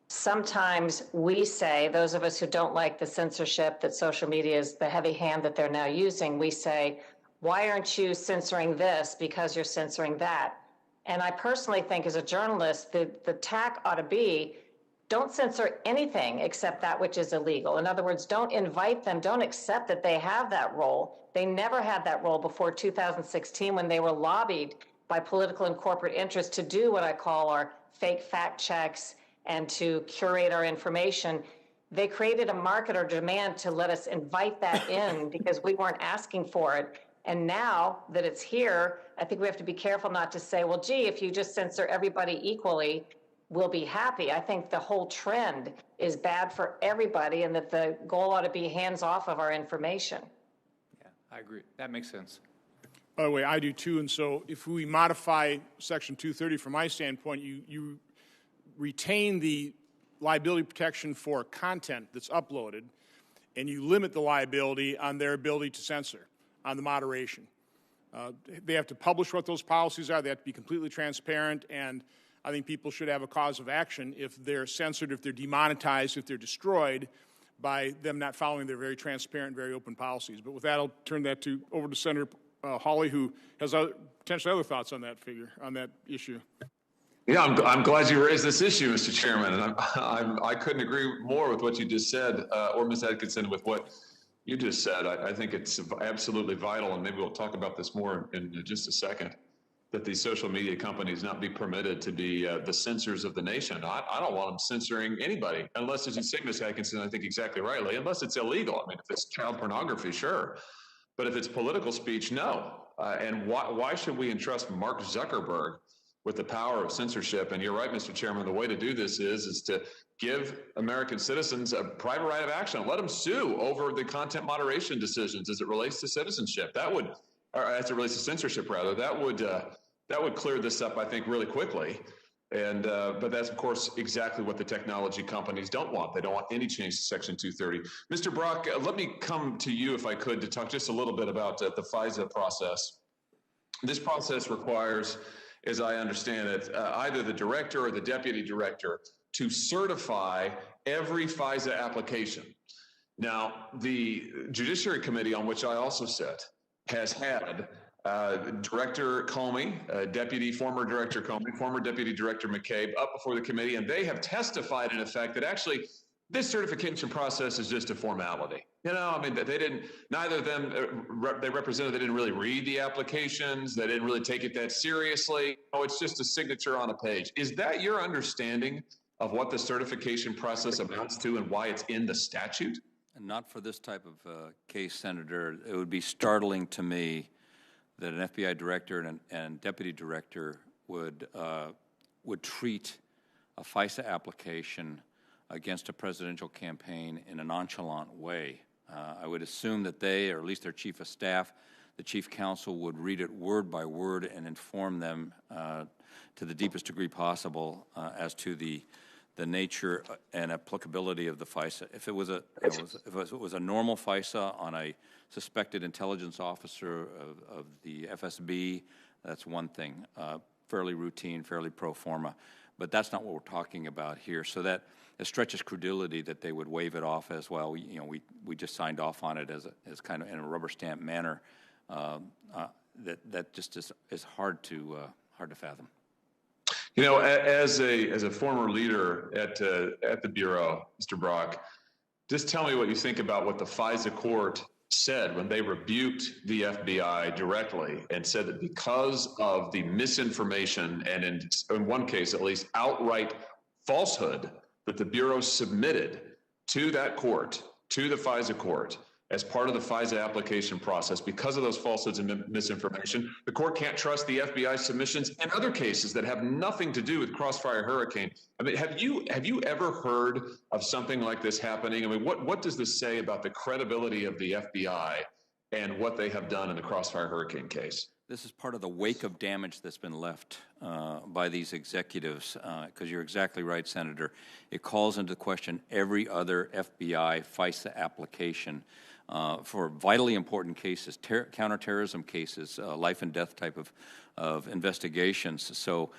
sometimes we say, those of us who don't like the censorship, that social media is the heavy hand that they're now using, we say, why aren't you censoring this because you're censoring that? And I personally think as a journalist, the tack ought to be, don't censor anything except that which is illegal. In other words, don't invite them, don't accept that they have that role. They never had that role before 2016 when they were lobbied by political and corporate interests to do what I call our fake fact checks and to curate our information. They created a market or demand to let us invite that in because we weren't asking for it. And now that it's here, I think we have to be careful not to say, well, gee, if you just censor everybody equally, we'll be happy. I think the whole trend is bad for everybody and that the goal ought to be hands off of our information. Yeah, I agree. That makes sense. By the way, I do too. And so if we modify Section 230 from my standpoint, you retain the liability protection for content that's uploaded, and you limit the liability on their ability to censor, on the moderation. They have to publish what those policies are. They have to be completely transparent, and I think people should have a cause of action if they're censored, if they're demonetized, if they're destroyed by them not following their very transparent, very open policies. But with that, I'll turn that over to Senator Hawley, who has potentially other thoughts on that issue. Yeah, I'm glad you raised this issue, Mr. Chairman, and I couldn't agree more with what you just said, or Ms. Attkisson, with what you just said. I think it's absolutely vital, and maybe we'll talk about this more in just a second, that these social media companies not be permitted to be the censors of the nation. I don't want them censoring anybody, unless, as you say, Ms. Attkisson, I think exactly rightly, unless it's illegal. I mean, if it's child pornography, sure. But if it's political speech, no. And why should we entrust Mark Zuckerberg with the power of censorship? And you're right, Mr. Chairman, the way to do this is to give American citizens a private right of action. Let them sue over the content moderation decisions as it relates to citizenship. Or as it relates to censorship, rather. That would clear this up, I think, really quickly. And but that's, of course, exactly what the technology companies don't want. They don't want any change to Section 230. Mr. Brock, let me come to you, if I could, to talk just a little bit about the FISA process. This process requires, as I understand it, either the director or the deputy director to certify every FISA application. Now, the Judiciary Committee, on which I also sit, has had Director Comey, former Director Comey, former Deputy Director McCabe up before the committee, and they have testified in effect that actually this certification process is just a formality. I mean, neither of them, they represented, they didn't really read the applications. They didn't really take it that seriously. Oh, it's just a signature on a page. Is that your understanding of what the certification process amounts to and why it's in the statute? Not for this type of case, Senator. It would be startling to me that an FBI director and deputy director would treat a FISA application against a presidential campaign in a nonchalant way. I would assume that they, or at least their chief of staff, the chief counsel, would read it word by word and inform them to the deepest degree possible as to the nature and applicability of the FISA. If it was a normal FISA on a suspected intelligence officer of the FSB, that's one thing, fairly routine, fairly pro forma. But that's not what we're talking about here. So that it stretches credulity that they would waive it off as well. We just signed off on it as kind of in a rubber stamp manner. That just is hard to fathom. As a former leader at the Bureau, Mr. Brock, just tell me what you think about what the FISA court said when they rebuked the FBI directly and said that because of the misinformation and in one case at least outright falsehood that the Bureau submitted to that court, to the FISA court, as part of the FISA application process because of those falsehoods and misinformation. The court can't trust the FBI submissions in other cases that have nothing to do with Crossfire Hurricane. I mean, have you ever heard of something like this happening? I mean, what does this say about the credibility of the FBI and what they have done in the Crossfire Hurricane case? This is part of the wake of damage that's been left by these executives, because you're exactly right, Senator. It calls into question every other FBI FISA application for vitally important cases, counterterrorism cases, life and death type of investigations. So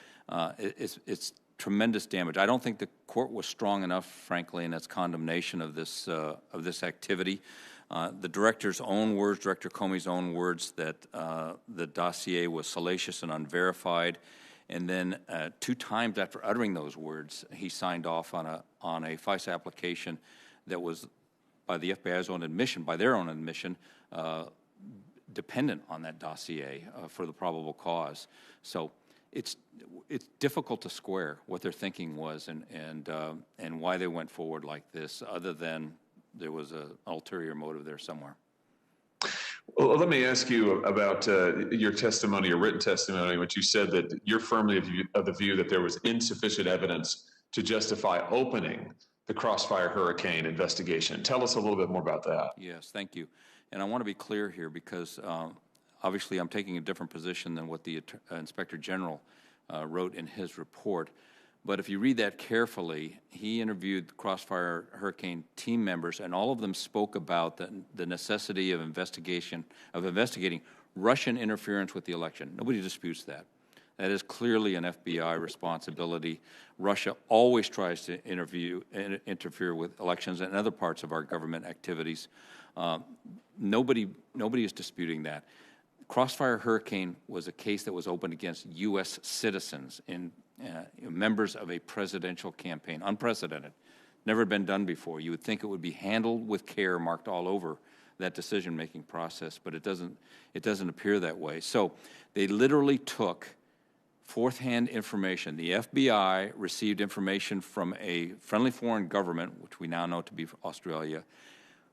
it's tremendous damage. I don't think the court was strong enough, frankly, in its condemnation of this activity. The director's own words, Director Comey's own words, that the dossier was salacious and unverified, and then 2 times after uttering those words, he signed off on a FISA application that was, by the FBI's own admission, by their own admission, dependent on that dossier for the probable cause. So it's difficult to square what their thinking was and why they went forward like this, other than there was an ulterior motive there somewhere. Well, let me ask you about your testimony, your written testimony, which you said that you're firmly of the view that there was insufficient evidence to justify opening the Crossfire Hurricane investigation. Tell us a little bit more about that. Yes, thank you. And I want to be clear here because obviously I'm taking a different position than what the Inspector General wrote in his report. But if you read that carefully, he interviewed Crossfire Hurricane team members, and all of them spoke about the necessity of investigating Russian interference with the election. Nobody disputes that. That is clearly an FBI responsibility. Russia always tries to interfere with elections and other parts of our government activities. Nobody is disputing that. Crossfire Hurricane was a case that was opened against U.S. citizens in members of a presidential campaign. Unprecedented. Never been done before. You would think it would be handled with care, marked all over that decision-making process, but it doesn't appear that way. So they literally took fourth-hand information. The FBI received information from a friendly foreign government, which we now know to be Australia,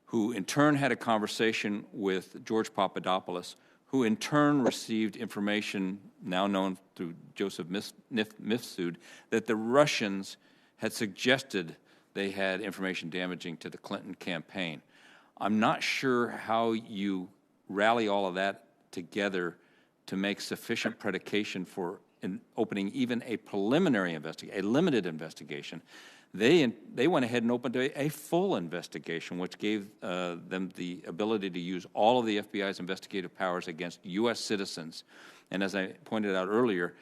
who in turn had a conversation with George Papadopoulos, who in turn received information now known through Joseph Mifsud that the Russians had suggested they had information damaging to the Clinton campaign. I'm not sure how you rally all of that together to make sufficient predication for opening even a preliminary investigation, a limited investigation. They went ahead and opened a full investigation, which gave them the ability to use all of the FBI's investigative powers against U.S. citizens. And as I pointed out earlier,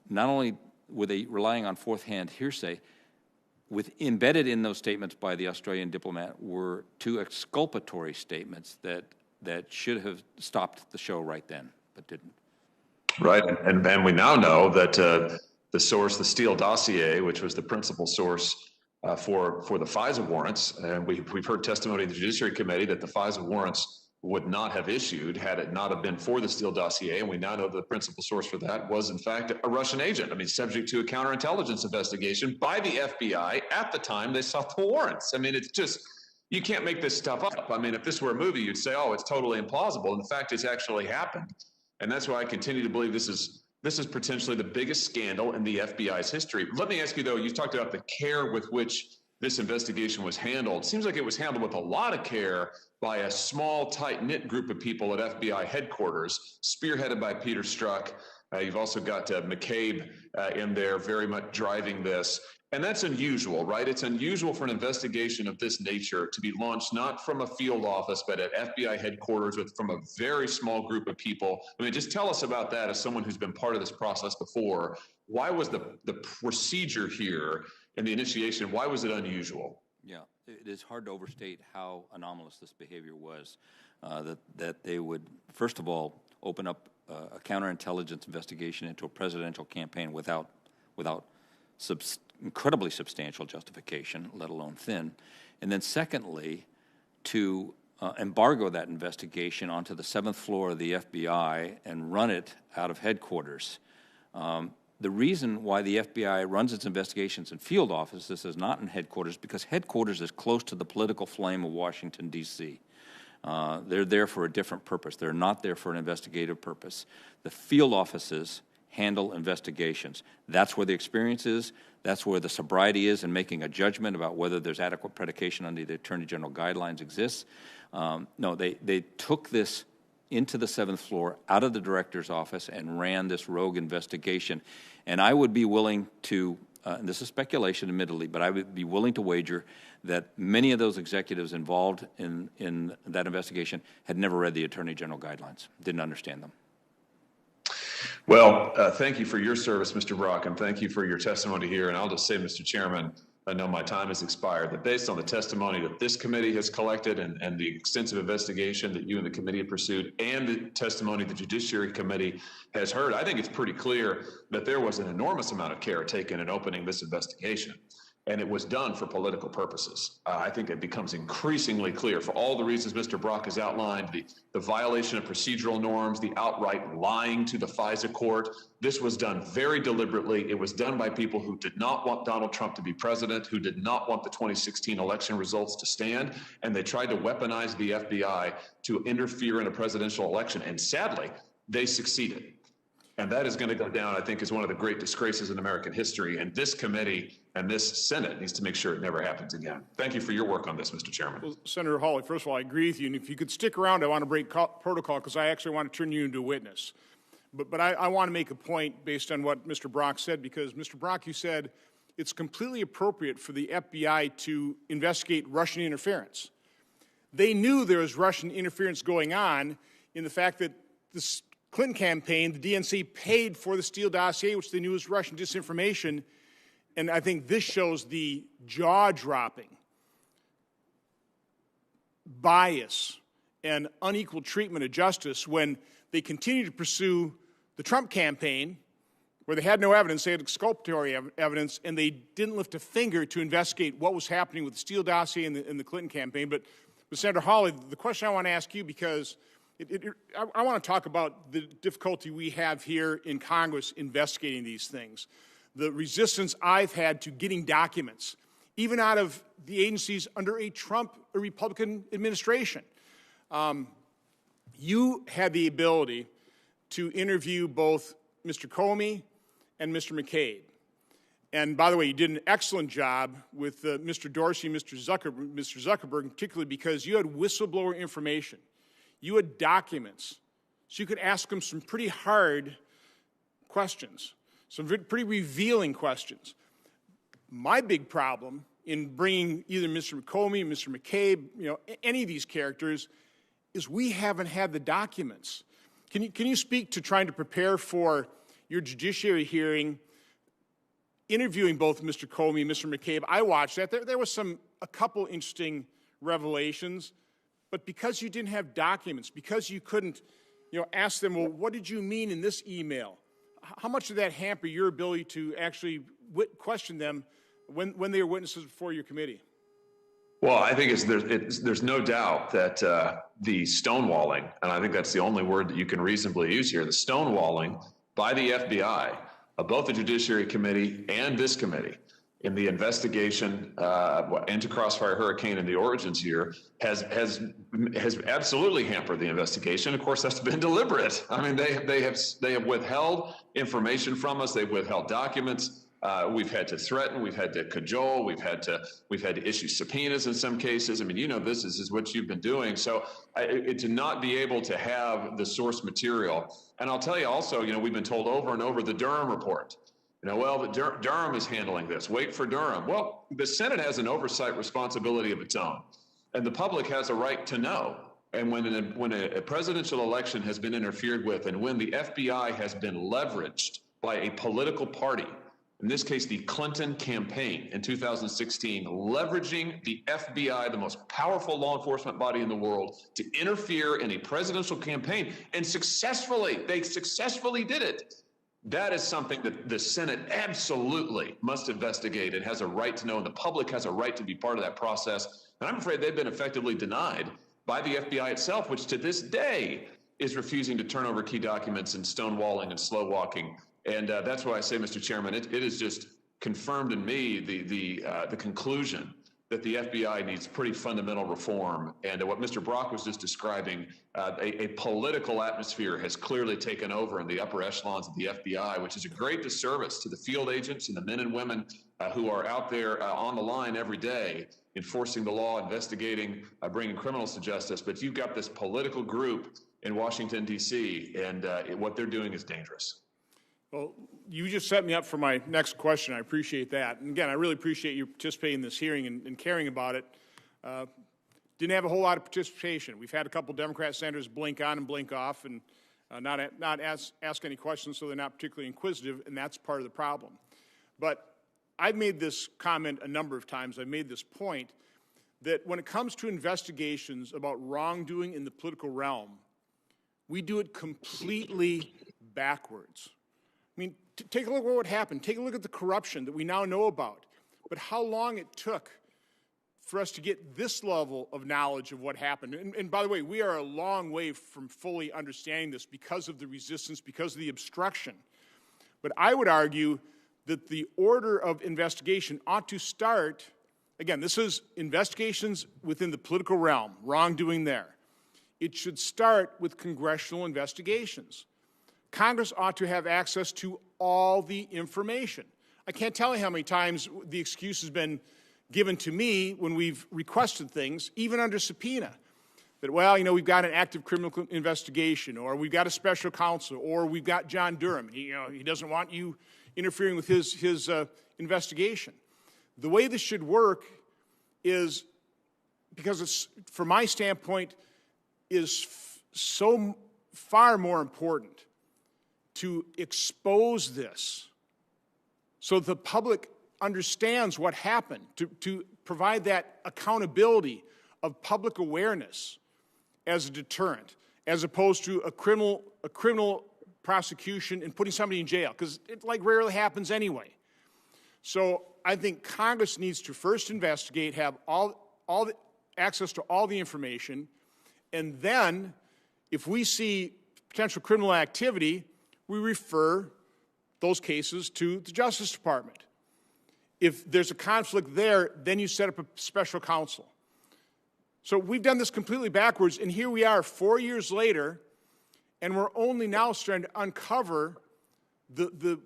not only were they relying on fourth-hand hearsay, embedded in those statements by the Australian diplomat were 2 exculpatory statements that should have stopped the show right then, but didn't. Right, and we now know that the source, the Steele dossier, which was the principal source for the FISA warrants, and we've heard testimony in the Judiciary Committee that the FISA warrants would not have issued had it not have been for the Steele dossier, and we now know the principal source for that was, in fact, a Russian agent. I mean, subject to a counterintelligence investigation by the FBI at the time they saw the warrants. I mean, it's just, you can't make this stuff up. I mean, if this were a movie, you'd say, oh, it's totally implausible. In fact, it's actually happened. And that's why I continue to believe this is potentially the biggest scandal in the FBI's history. Let me ask you, though, you talked about the care with which this investigation was handled. It seems like it was handled with a lot of care by a small, tight-knit group of people at FBI headquarters, spearheaded by Peter Strzok. You've also got McCabe in there very much driving this. And that's unusual, right? It's unusual for an investigation of this nature to be launched not from a field office, but at FBI headquarters from a very small group of people. I mean, just tell us about that as someone who's been part of this process before. Why was the procedure here and the initiation, why was it unusual? Yeah, it is hard to overstate how anomalous this behavior was, that they would, first of all, open up a counterintelligence investigation into a presidential campaign without incredibly substantial justification, let alone thin. And then secondly, to embargo that investigation onto the 7th floor of the FBI and run it out of headquarters. The reason why the FBI runs its investigations in field offices is not in headquarters, because headquarters is close to the political flame of Washington, D.C. They're there for a different purpose. They're not there for an investigative purpose. The field offices handle investigations. That's where the experience is. That's where the sobriety is in making a judgment about whether there's adequate predication under the Attorney General guidelines exists. No, they took this into the 7th floor, out of the director's office, and ran this rogue investigation. And I would be willing to, and this is speculation admittedly, but I would be willing to wager that many of those executives involved in that investigation had never read the Attorney General guidelines, didn't understand them. Well, thank you for your service, Mr. Brock, and thank you for your testimony here. And I'll just say, Mr. Chairman, I know my time has expired, that based on the testimony that this committee has collected and the extensive investigation that you and the committee have pursued and the testimony the Judiciary Committee has heard, I think it's pretty clear that there was an enormous amount of care taken in opening this investigation. And it was done for political purposes. I think it becomes increasingly clear for all the reasons Mr. Brock has outlined, the violation of procedural norms, the outright lying to the FISA court. This was done very deliberately. It was done by people who did not want Donald Trump to be president, who did not want the 2016 election results to stand, and they tried to weaponize the FBI to interfere in a presidential election. And sadly, they succeeded. And that is going to go down, I think, as one of the great disgraces in American history. And this committee and this Senate needs to make sure it never happens again. Thank you for your work on this, Mr. Chairman. Well, Senator Hawley, first of all, I agree with you. And if you could stick around, I want to break protocol because I actually want to turn you into a witness. But I want to make a point based on what Mr. Brock said, because, Mr. Brock, you said it's completely appropriate for the FBI to investigate Russian interference. They knew there was Russian interference going on in the fact that this Clinton campaign, the DNC paid for the Steele dossier, which they knew was Russian disinformation. And I think this shows the jaw-dropping bias and unequal treatment of justice when they continue to pursue the Trump campaign, where they had no evidence, they had exculpatory evidence, and they didn't lift a finger to investigate what was happening with the Steele dossier and the Clinton campaign. But Senator Hawley, the question I want to ask you, because I want to talk about the difficulty we have here in Congress investigating these things. The resistance I've had to getting documents, even out of the agencies under a Republican administration. You had the ability to interview both Mr. Comey and Mr. McCabe. And by the way, you did an excellent job with Mr. Dorsey and Mr. Zuckerberg, particularly because you had whistleblower information. You had documents, so you could ask them some pretty hard questions, some pretty revealing questions. My big problem in bringing either Mr. Comey, Mr. McCabe, any of these characters, is we haven't had the documents. Can you speak to trying to prepare for your judiciary hearing, interviewing both Mr. Comey and Mr. McCabe? I watched that. There was a couple interesting revelations. But because you didn't have documents, because you couldn't, ask them, well, what did you mean in this email? How much did that hamper your ability to actually question them when they were witnesses before your committee? Well, I think there's no doubt that the stonewalling, and I think that's the only word that you can reasonably use here, the stonewalling by the FBI of both the Judiciary Committee and this committee in the investigation into Crossfire Hurricane and the origins here has absolutely hampered the investigation. Of course, that's been deliberate. I mean, they have withheld information from us. They've withheld documents. We've had to threaten. We've had to cajole. We've had to issue subpoenas in some cases. I mean, this is what you've been doing. So to not be able to have the source material, and I'll tell you also, we've been told over and over the Durham report. Durham is handling this. Wait for Durham. Well, the Senate has an oversight responsibility of its own, and the public has a right to know. And when a presidential election has been interfered with, and when the FBI has been leveraged by a political party, in this case, the Clinton campaign in 2016, leveraging the FBI, the most powerful law enforcement body in the world, to interfere in a presidential campaign, and they successfully did it. That is something that the Senate absolutely must investigate and has a right to know, and the public has a right to be part of that process. And I'm afraid they've been effectively denied by the FBI itself, which to this day is refusing to turn over key documents and stonewalling and slow walking. And that's why I say, Mr. Chairman, it is just confirmed in me the conclusion that the FBI needs pretty fundamental reform, and what Mr. Brock was just describing, a political atmosphere has clearly taken over in the upper echelons of the FBI, which is a great disservice to the field agents and the men and women who are out there on the line every day, enforcing the law, investigating, bringing criminals to justice. But you've got this political group in Washington, D.C., and what they're doing is dangerous. Well, you just set me up for my next question. I appreciate that. And again, I really appreciate you participating in this hearing and caring about it. Didn't have a whole lot of participation. We've had a couple Democrat senators blink on and blink off and not ask any questions, so they're not particularly inquisitive, and that's part of the problem. But I've made this comment a number of times. I've made this point that when it comes to investigations about wrongdoing in the political realm, we do it completely backwards. I mean, take a look at what happened. Take a look at the corruption that we now know about. But how long it took for us to get this level of knowledge of what happened. And by the way, we are a long way from fully understanding this because of the resistance, because of the obstruction. But I would argue that the order of investigation ought to start, again, this is investigations within the political realm, wrongdoing there. It should start with congressional investigations. Congress ought to have access to all the information. I can't tell you how many times the excuse has been given to me when we've requested things, even under subpoena, that, well, you know, we've got an active criminal investigation, or we've got a special counsel, or we've got John Durham. He doesn't want you interfering with his investigation. The way this should work is, because it's, from my standpoint, is so far more important to expose this so the public understands what happened, to provide that accountability of public awareness as a deterrent, as opposed to a criminal prosecution and putting somebody in jail, because it like rarely happens anyway. So I think Congress needs to first investigate, have all the access to all the information, and then if we see potential criminal activity, we refer those cases to the Justice Department. If there's a conflict there, then you set up a special counsel. So we've done this completely backwards, and here we are 4 years later, and we're only now starting to uncover the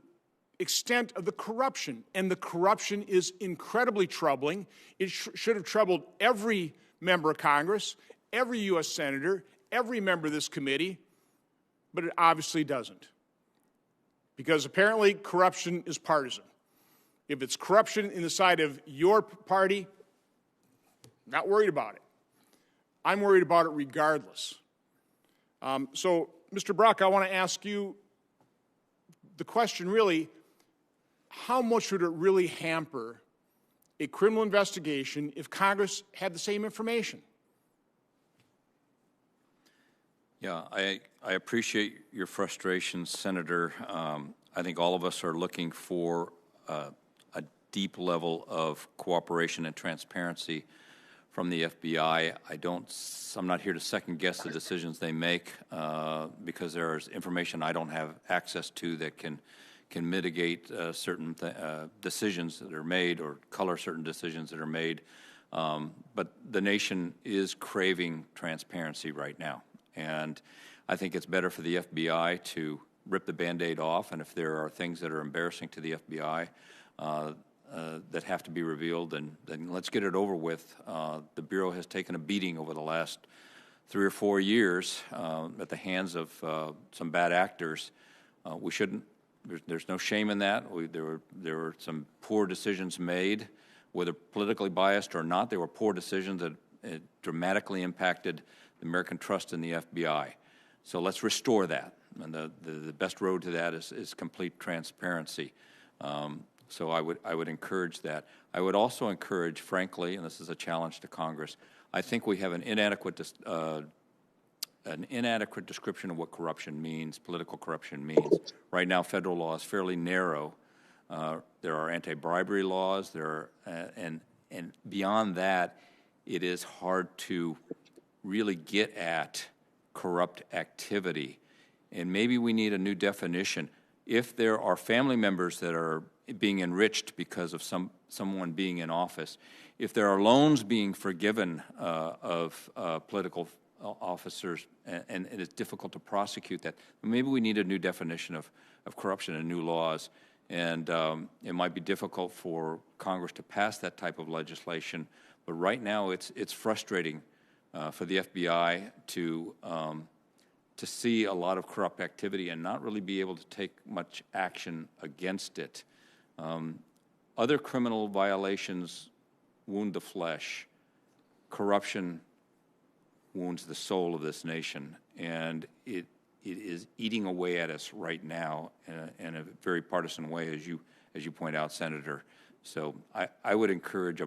extent of the corruption. And the corruption is incredibly troubling. It should have troubled every member of Congress, every U.S. senator, every member of this committee, but it obviously doesn't. Because apparently corruption is partisan. If it's corruption in the side of your party, not worried about it. I'm worried about it regardless. So, Mr. Brock, I want to ask you the question really, how much would it really hamper a criminal investigation if Congress had the same information? Yeah, I appreciate your frustration, Senator. I think all of us are looking for a deep level of cooperation and transparency from the FBI. I'm not here to second guess the decisions they make because there's information I don't have access to that can mitigate certain decisions that are made or color certain decisions that are made. But the nation is craving transparency right now. And I think it's better for the FBI to rip the Band-Aid off, and if there are things that are embarrassing to the FBI that have to be revealed, then let's get it over with. The Bureau has taken a beating over the last 3 or 4 years at the hands of some bad actors. We shouldn't, there's no shame in that. There were some poor decisions made, whether politically biased or not. There were poor decisions that dramatically impacted the American trust in the FBI. So let's restore that. And the best road to that is complete transparency. So I would encourage that. I would also encourage, frankly, and this is a challenge to Congress, I think we have an inadequate description of what corruption means, political corruption means. Right now, federal law is fairly narrow. There are anti-bribery laws. And beyond that, it is hard to really get at corrupt activity. And maybe we need a new definition. If there are family members that are being enriched because of someone being in office, if there are loans being forgiven of political officers, and it's difficult to prosecute that, maybe we need a new definition of corruption and new laws. And it might be difficult for Congress to pass that type of legislation, but right now it's frustrating for the FBI to see a lot of corrupt activity and not really be able to take much action against it. Other criminal violations wound the flesh. Corruption wounds the soul of this nation, and it is eating away at us right now in a very partisan way, as you point out, Senator. So I would encourage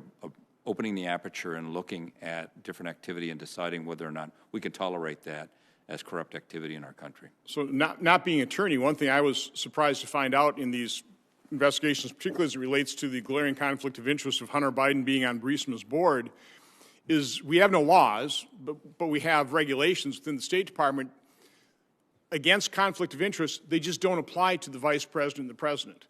opening the aperture and looking at different activity and deciding whether or not we can tolerate that as corrupt activity in our country. So not being an attorney, one thing I was surprised to find out in these investigations, particularly as it relates to the glaring conflict of interest of Hunter Biden being on Burisma's board, is we have no laws, but we have regulations within the State Department against conflict of interest. They just don't apply to the Vice President and the President.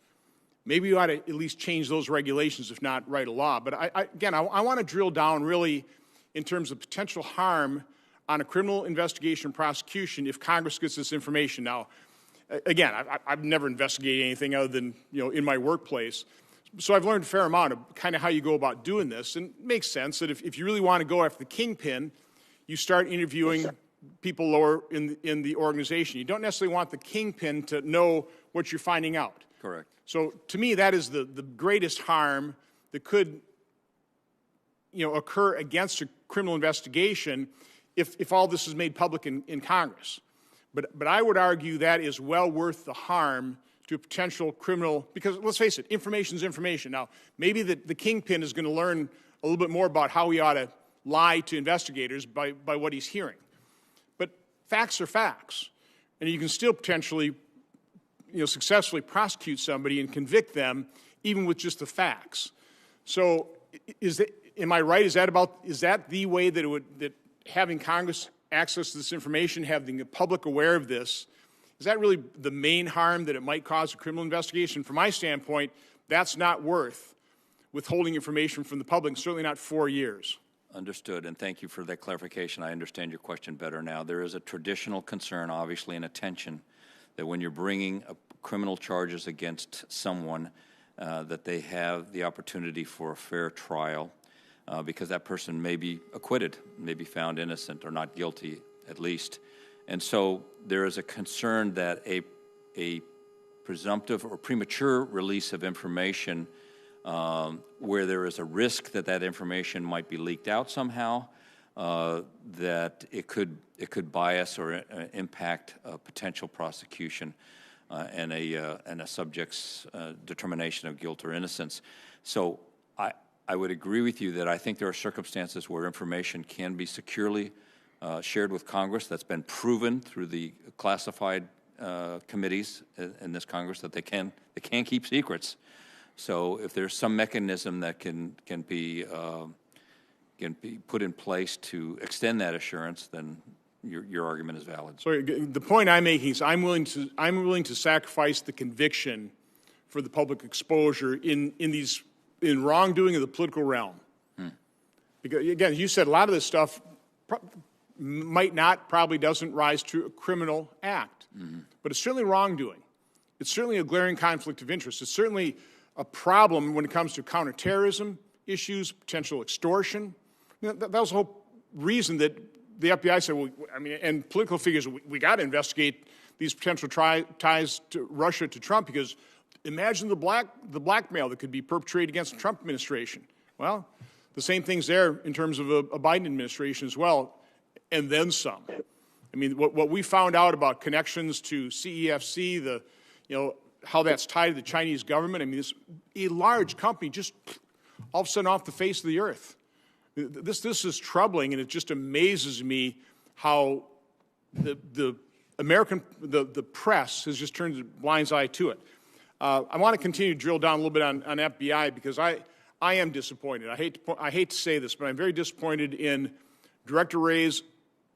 Maybe you ought to at least change those regulations, if not write a law. But I want to drill down really in terms of potential harm on a criminal investigation prosecution if Congress gets this information. Now, again, I've never investigated anything other than, in my workplace. So I've learned a fair amount of kind of how you go about doing this. And it makes sense that if you really want to go after the kingpin, you start interviewing people lower in the organization. You don't necessarily want the kingpin to know what you're finding out. Correct. So to me, that is the greatest harm that could occur against a criminal investigation if all this is made public in Congress. But I would argue that is well worth the harm to a potential criminal, because let's face it, information is information. Now, maybe the kingpin is going to learn a little bit more about how he ought to lie to investigators by what he's hearing. But facts are facts, and you can still potentially successfully prosecute somebody and convict them even with just the facts. So am I right? Is that the way that having Congress access to this information, having the public aware of this, is that really the main harm that it might cause a criminal investigation? From my standpoint, that's not worth withholding information from the public, certainly not 4 years. Understood, and thank you for that clarification. I understand your question better now. There is a traditional concern, obviously, and attention that when you're bringing criminal charges against someone, that they have the opportunity for a fair trial, because that person may be acquitted, may be found innocent or not guilty, at least. And so there is a concern that a presumptive or premature release of information where there is a risk that information might be leaked out somehow, that it could bias or impact a potential prosecution and a subject's determination of guilt or innocence. So I would agree with you that I think there are circumstances where information can be securely shared with Congress. That's been proven through the classified committees in this Congress that they can keep secrets. So if there's some mechanism that can be put in place to extend that assurance, then your argument is valid. So the point I'm making is I'm willing to sacrifice the conviction for the public exposure in wrongdoing of the political realm. Because again, you said a lot of this stuff probably doesn't rise to a criminal act, but it's certainly wrongdoing. It's certainly a glaring conflict of interest. It's certainly a problem when it comes to counterterrorism issues, potential extortion. That was the whole reason that the FBI said, well, and political figures, we got to investigate these potential ties to Russia to Trump, because imagine the blackmail that could be perpetrated against the Trump administration. Well, the same thing's there in terms of a Biden administration as well, and then some. What we found out about connections to CEFC, how that's tied to the Chinese government. It's a large company just all of a sudden off the face of the earth. This is troubling, and it just amazes me how the press has just turned a blind eye to it. I want to continue to drill down a little bit on FBI, because I am disappointed. I hate to say this, but I'm very disappointed in Director Wray's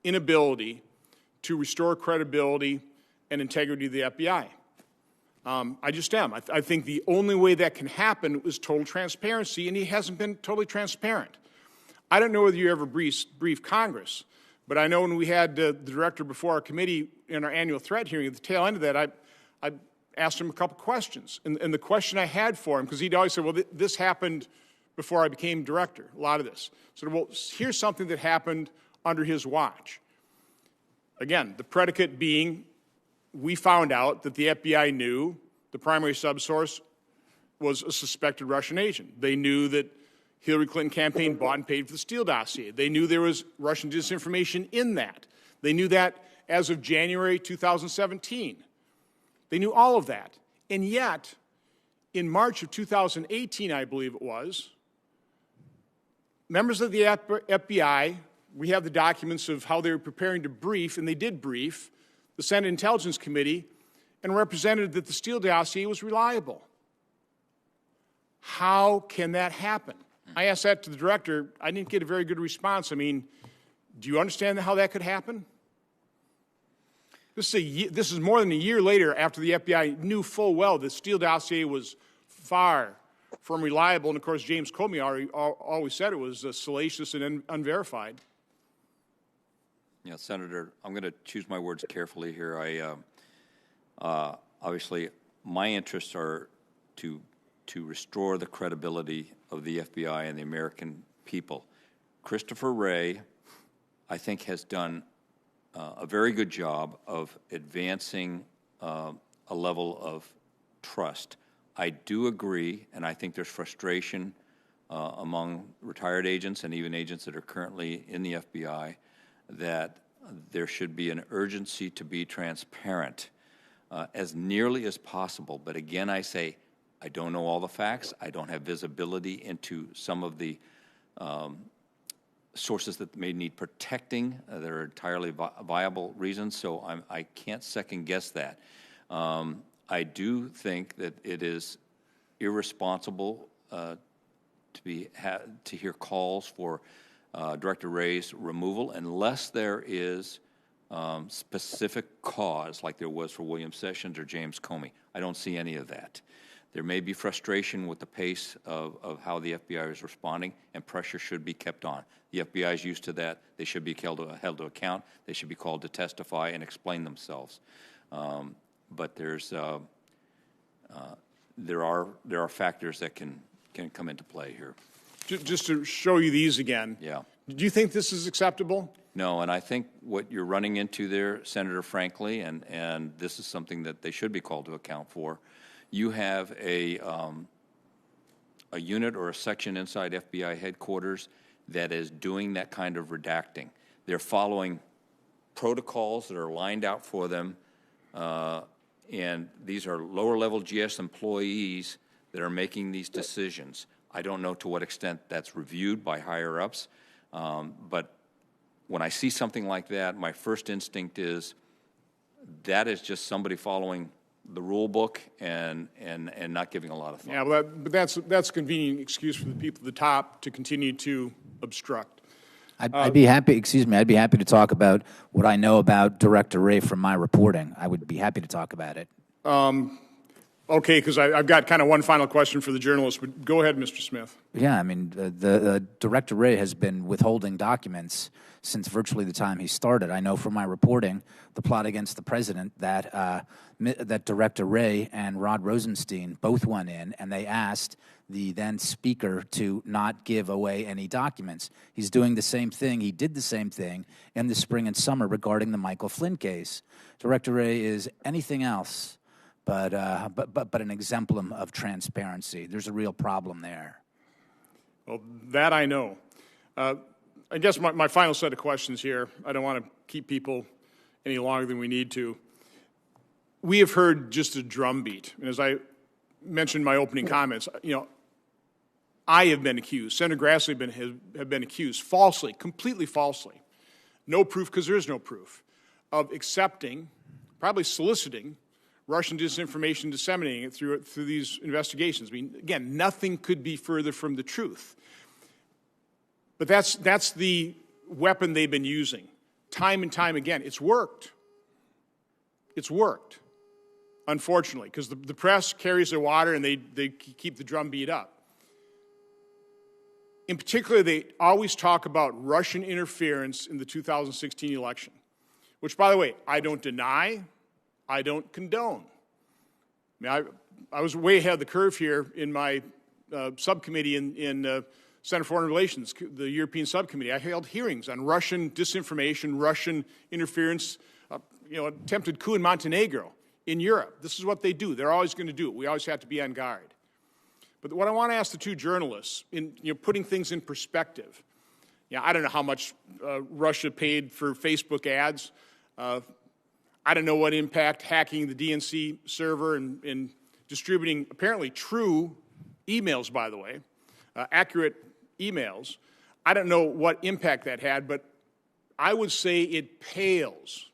inability to restore credibility and integrity of the FBI. I just am. I think the only way that can happen is total transparency, and he hasn't been totally transparent. I don't know whether you ever briefed Congress, but I know when we had the director before our committee in our annual threat hearing, at the tail end of that, I asked him a couple questions. And the question I had for him, because he'd always say, well, this happened before I became director, a lot of this. So, well, here's something that happened under his watch. Again, the predicate being, we found out that the FBI knew the primary subsource was a suspected Russian agent. They knew that Hillary Clinton campaign bought and paid for the Steele dossier. They knew there was Russian disinformation in that. They knew that as of January 2017. They knew all of that. And yet, in March of 2018, I believe it was, members of the FBI, we have the documents of how they were preparing to brief, and they did brief, the Senate Intelligence Committee, and represented that the Steele dossier was reliable. How can that happen? I asked that to the director. I didn't get a very good response. I mean, do you understand how that could happen? This is more than a year later after the FBI knew full well the Steele dossier was far from reliable. And, of course, James Comey always said it was salacious and unverified. Yeah, Senator, I'm going to choose my words carefully here. Obviously, my interests are to restore the credibility of the FBI and the American people. Christopher Wray, I think, has done a very good job of advancing a level of trust. I do agree, and I think there's frustration among retired agents and even agents that are currently in the FBI that there should be an urgency to be transparent as nearly as possible. But again, I say, I don't know all the facts. I don't have visibility into some of the sources that may need protecting. There are entirely viable reasons, so I can't second guess that. I do think that it is irresponsible to hear calls for Director Wray's removal unless there is specific cause, like there was for William Sessions or James Comey. I don't see any of that. There may be frustration with the pace of how the FBI is responding, and pressure should be kept on. The FBI is used to that. They should be held to account. They should be called to testify and explain themselves. But there are factors that can come into play here. Just to show you these again. Yeah. Do you think this is acceptable? No, and I think what you're running into there, Senator, frankly, and this is something that they should be called to account for. You have a unit or a section inside FBI headquarters that is doing that kind of redacting. They're following protocols that are lined out for them, and these are lower-level GS employees that are making these decisions. I don't know to what extent that's reviewed by higher-ups, but when I see something like that, my first instinct is that is just somebody following the rule book and not giving a lot of thought. Yeah, well, but that's a convenient excuse for the people at the top to continue to obstruct. I'd be happy, I'd be happy to talk about what I know about Director Wray from my reporting. I would be happy to talk about it. Okay, because I've got kind of one final question for the journalist, but go ahead, Mr. Smith. Yeah, I mean, the Director Wray has been withholding documents since virtually the time he started. I know from my reporting, the plot against the president, that that Director Wray and Rod Rosenstein both went in and they asked the then speaker to not give away any documents. He's doing the same thing. He did the same thing in the spring and summer regarding the Michael Flynn case. Director Wray is anything else but an exemplum of transparency. There's a real problem there. Well, that I know. I guess my final set of questions here, I don't want to keep people any longer than we need to. We have heard just a drumbeat. And as I mentioned in my opening comments, you know, I have been accused, Senator Grassley have been accused falsely, completely falsely, no proof because there is no proof, of accepting, probably soliciting, Russian disinformation, disseminating it through these investigations. I mean, again, nothing could be further from the truth. But that's the weapon they've been using, time and time again. It's worked. It's worked. unfortunately, because the press carries the water and they keep the drumbeat up. In particular, they always talk about Russian interference in the 2016 election, which, by the way, I don't deny, I don't condone. I was way ahead of the curve here in my subcommittee in Senate Foreign Relations, the European subcommittee. I held hearings on Russian disinformation, Russian interference, attempted coup in Montenegro, in Europe. This is what they do. They're always going to do it. We always have to be on guard. But what I want to ask the two journalists, in putting things in perspective, I don't know how much Russia paid for Facebook ads. I don't know what impact hacking the DNC server and distributing apparently true emails, by the way, accurate emails. I don't know what impact that had, but I would say it pales.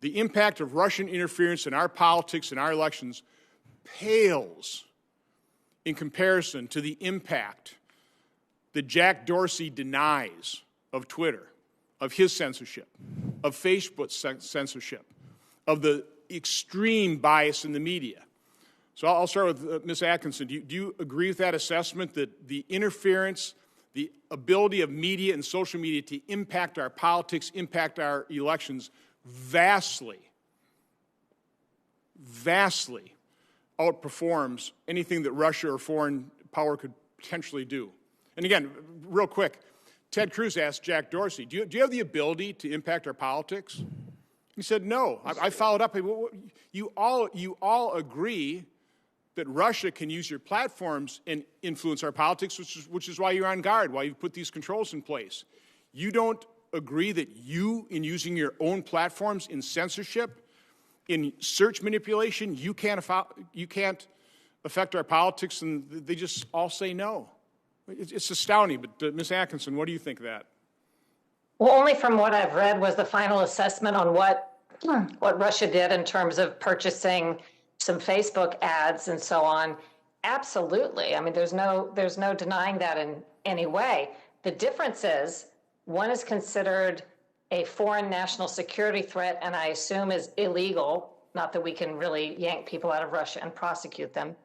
The impact of Russian interference in our politics and our elections pales in comparison to the impact that Jack Dorsey denies of Twitter, of his censorship, of Facebook's censorship, of the extreme bias in the media. So I'll start with Ms. Attkisson. Do you agree with that assessment that the interference, the ability of media and social media to impact our politics, impact our elections vastly outperforms anything that Russia or foreign power could potentially do? And again, real quick, Ted Cruz asked Jack Dorsey, do you have the ability to impact our politics? He said, no. I followed up. You all agree that Russia can use your platforms and influence our politics, which is why you're on guard, why you've put these controls in place. You don't agree that you, in using your own platforms in censorship, in search manipulation, you can't affect our politics, and they just all say no. It's astounding, but Ms. Attkisson, what do you think of that? Well, only from what I've read was the final assessment on what Russia did in terms of purchasing some Facebook ads and so on. Absolutely. I mean, there's no denying that in any way. The difference is one is considered a foreign national security threat, and I assume is illegal, not that we can really yank people out of Russia and prosecute them.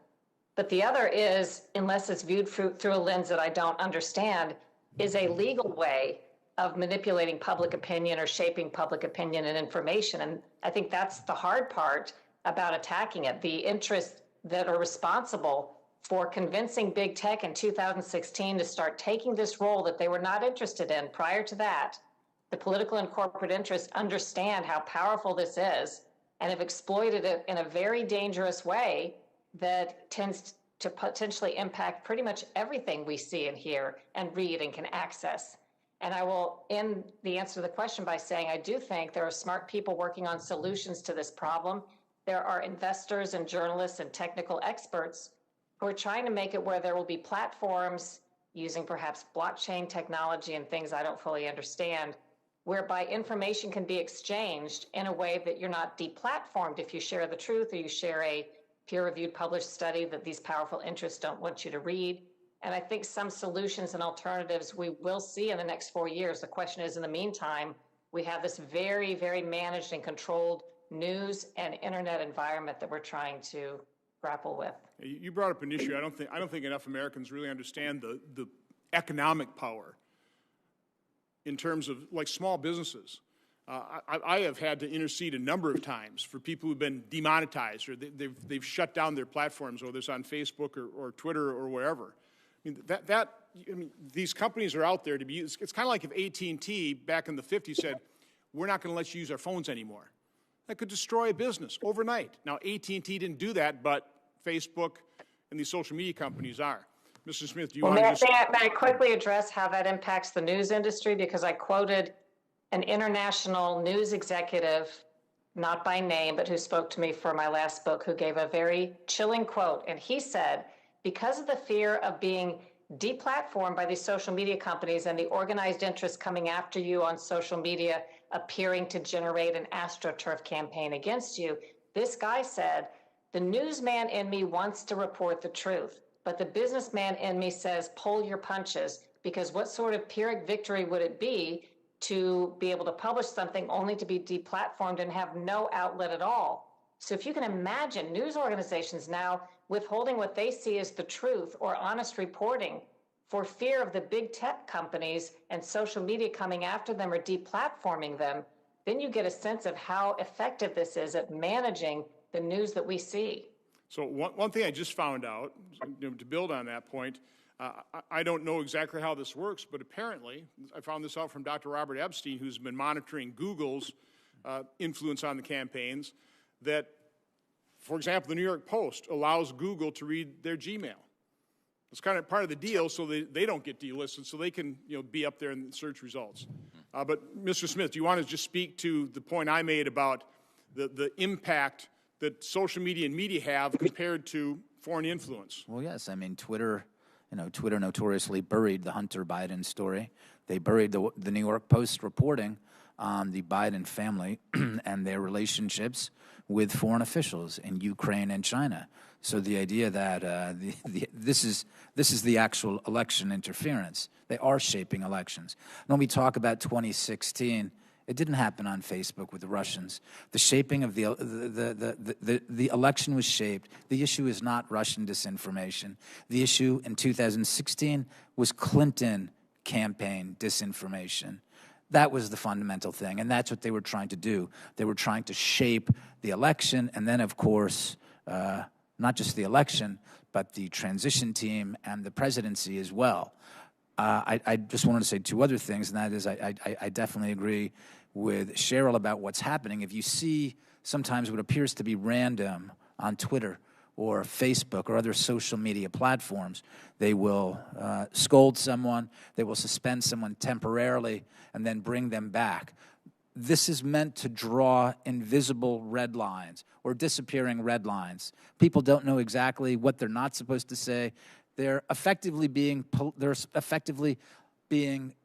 But the other is, unless it's viewed through a lens that I don't understand, is a legal way of manipulating public opinion or shaping public opinion and information. And I think that's the hard part about attacking it. The interests that are responsible for convincing big tech in 2016 to start taking this role that they were not interested in prior to that, the political and corporate interests understand how powerful this is and have exploited it in a very dangerous way that tends to potentially impact pretty much everything we see and hear and read and can access. And I will end the answer to the question by saying I do think there are smart people working on solutions to this problem. There are investors and journalists and technical experts who are trying to make it where there will be platforms using perhaps blockchain technology and things I don't fully understand, whereby information can be exchanged in a way that you're not deplatformed if you share the truth or you share a peer-reviewed published study that these powerful interests don't want you to read. And I think some solutions and alternatives we will see in the next 4 years. The question is, in the meantime, we have this very, very managed and controlled news and internet environment that we're trying to grapple with. You brought up an issue. I don't think enough Americans really understand the economic power in terms of like small businesses. I have had to intercede a number of times for people who've been demonetized or they've shut down their platforms, whether it's on Facebook or Twitter or wherever. I mean, these companies are out there to be used. It's kind of like if AT&T back in the 50s said, we're not going to let you use our phones anymore. That could destroy a business overnight. Now, AT&T didn't do that, but Facebook and these social media companies are. Mr. Smith, do you want to just... May I quickly address how that impacts the news industry? Because I quoted an international news executive, not by name, but who spoke to me for my last book, who gave a very chilling quote. And he said, because of the fear of being deplatformed by these social media companies and the organized interests coming after you on social media, appearing to generate an AstroTurf campaign against you, this guy said, the newsman in me wants to report the truth, but the businessman in me says, pull your punches, because what sort of Pyrrhic victory would it be to be able to publish something only to be deplatformed and have no outlet at all? So if you can imagine news organizations now withholding what they see as the truth or honest reporting for fear of the big tech companies and social media coming after them or deplatforming them, then you get a sense of how effective this is at managing the news that we see. So one thing I just found out, to build on that point, I don't know exactly how this works, but apparently, I found this out from Dr. Robert Epstein, who's been monitoring Google's influence on the campaigns, that, for example, the New York Post allows Google to read their Gmail. It's kind of part of the deal, so they don't get delisted, so they can be up there in the search results. But Mr. Smith, do you want to just speak to the point I made about the impact that social media and media have compared to foreign influence? Well, yes. I mean, Twitter notoriously buried the Hunter Biden story. They buried the New York Post reporting on the Biden family and their relationships with foreign officials in Ukraine and China. So the idea that this is the actual election interference. They are shaping elections. When we talk about 2016, it didn't happen on Facebook with the Russians. The shaping of the election was shaped. The issue is not Russian disinformation. The issue in 2016 was Clinton campaign disinformation. That was the fundamental thing, and that's what they were trying to do. They were trying to shape the election, and then, of course, not just the election, but the transition team and the presidency as well. I just wanted to say two other things, and that is I definitely agree with Sharyl about what's happening. If you see sometimes what appears to be random on Twitter or Facebook or other social media platforms, they will scold someone, they will suspend someone temporarily, and then bring them back. This is meant to draw invisible red lines or disappearing red lines. People don't know exactly what they're not supposed to say. They're effectively being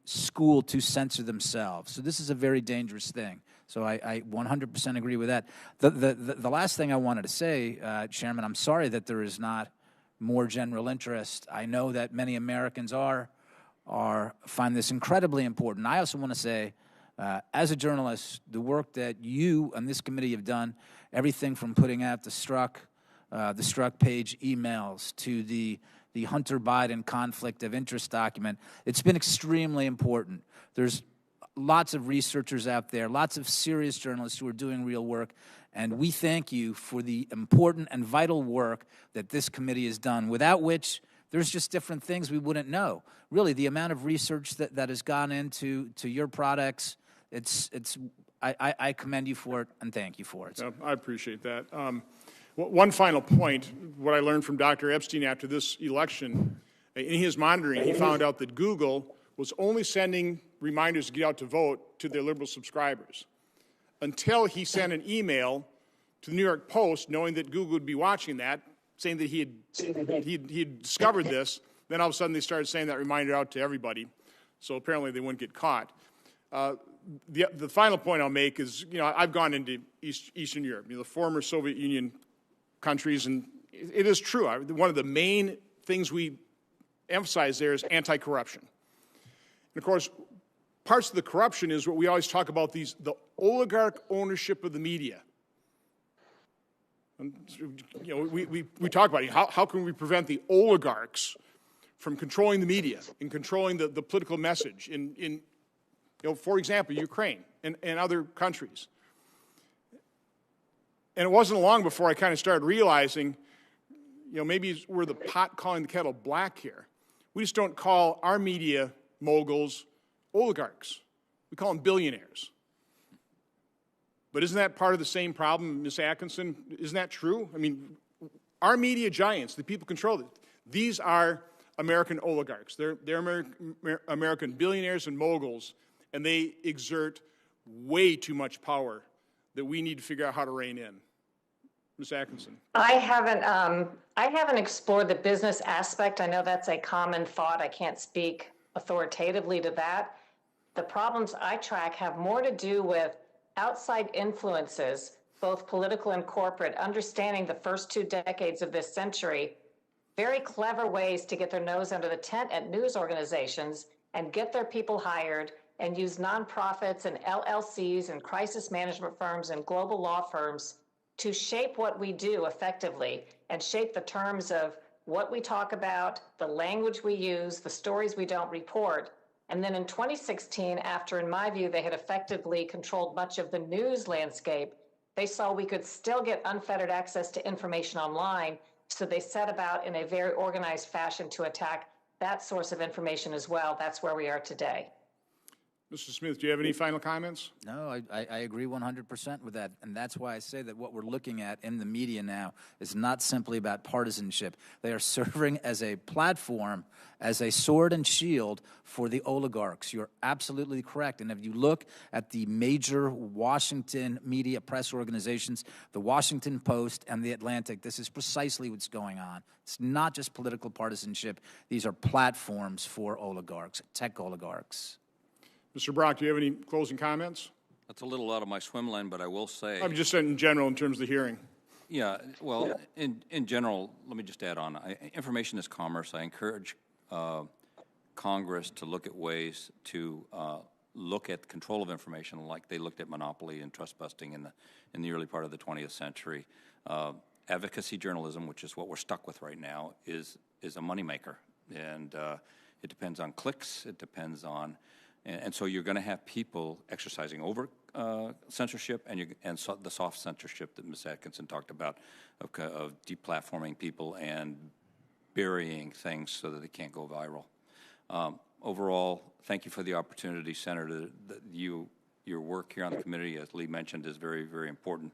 schooled to censor themselves. So this is a very dangerous thing. So I 100% agree with that. The last thing I wanted to say, Chairman, I'm sorry that there is not more general interest. I know that many Americans find this incredibly important. I also want to say, as a journalist, the work that you and this committee have done, everything from putting out the struck page emails to the Hunter Biden conflict of interest document, it's been extremely important. There's lots of researchers out there, lots of serious journalists who are doing real work, and we thank you for the important and vital work that this committee has done, without which there's just different things we wouldn't know. Really, the amount of research that has gone into your products, I commend you for it and thank you for it. I appreciate that. One final point, what I learned from Dr. Epstein after this election, in his monitoring, he found out that Google was only sending reminders to get out to vote to their liberal subscribers until he sent an email to the New York Post, knowing that Google would be watching that, saying that he had discovered this. Then all of a sudden they started sending that reminder out to everybody, so apparently they wouldn't get caught. The final point I'll make is, I've gone into Eastern Europe, the former Soviet Union countries, and it is true. One of the main things we emphasize there is anti-corruption. And of course, parts of the corruption is what we always talk about, the oligarch ownership of the media. And, we talk about how can we prevent the oligarchs from controlling the media and controlling the political message in for example, Ukraine and other countries. And it wasn't long before I kind of started realizing, maybe we're the pot calling the kettle black here. We just don't call our media moguls oligarchs. We call them billionaires. But isn't that part of the same problem, Ms. Attkisson? Isn't that true? I mean, our media giants, the people control it, these are American oligarchs. They're American billionaires and moguls, and they exert way too much power that we need to figure out how to rein in. Ms. Attkisson. I haven't explored the business aspect. I know that's a common thought. I can't speak authoritatively to that. The problems I track have more to do with outside influences, both political and corporate, understanding the first 2 decades of this century, very clever ways to get their nose under the tent at news organizations and get their people hired and use nonprofits and LLCs and crisis management firms and global law firms to shape what we do effectively and shape the terms of what we talk about, the language we use, the stories we don't report. And then in 2016, after, in my view, they had effectively controlled much of the news landscape, they saw we could still get unfettered access to information online. So they set about in a very organized fashion to attack that source of information as well. That's where we are today. Mr. Smith, do you have any final comments? No, I agree 100% with that. And that's why I say that what we're looking at in the media now is not simply about partisanship. They are serving as a platform, as a sword and shield for the oligarchs. You're absolutely correct. And if you look at the major Washington media press organizations, the Washington Post and the Atlantic, this is precisely what's going on. It's not just political partisanship. These are platforms for oligarchs, tech oligarchs. Mr. Brock, do you have any closing comments? That's a little out of my swim lane, but I will say. I'm just saying in general in terms of the hearing. Yeah, well, in general, let me just add on. Information is commerce. I encourage Congress to look at ways to look at control of information like they looked at monopoly and trust busting in the early part of the 20th century. Advocacy journalism, which is what we're stuck with right now, is a moneymaker. And it depends on clicks. It depends on... And so you're going to have people exercising over censorship and the soft censorship that Ms. Attkisson talked about of deplatforming people and burying things so that they can't go viral. Overall, thank you for the opportunity, Senator. Your work here on the committee, as Lee mentioned, is very, very important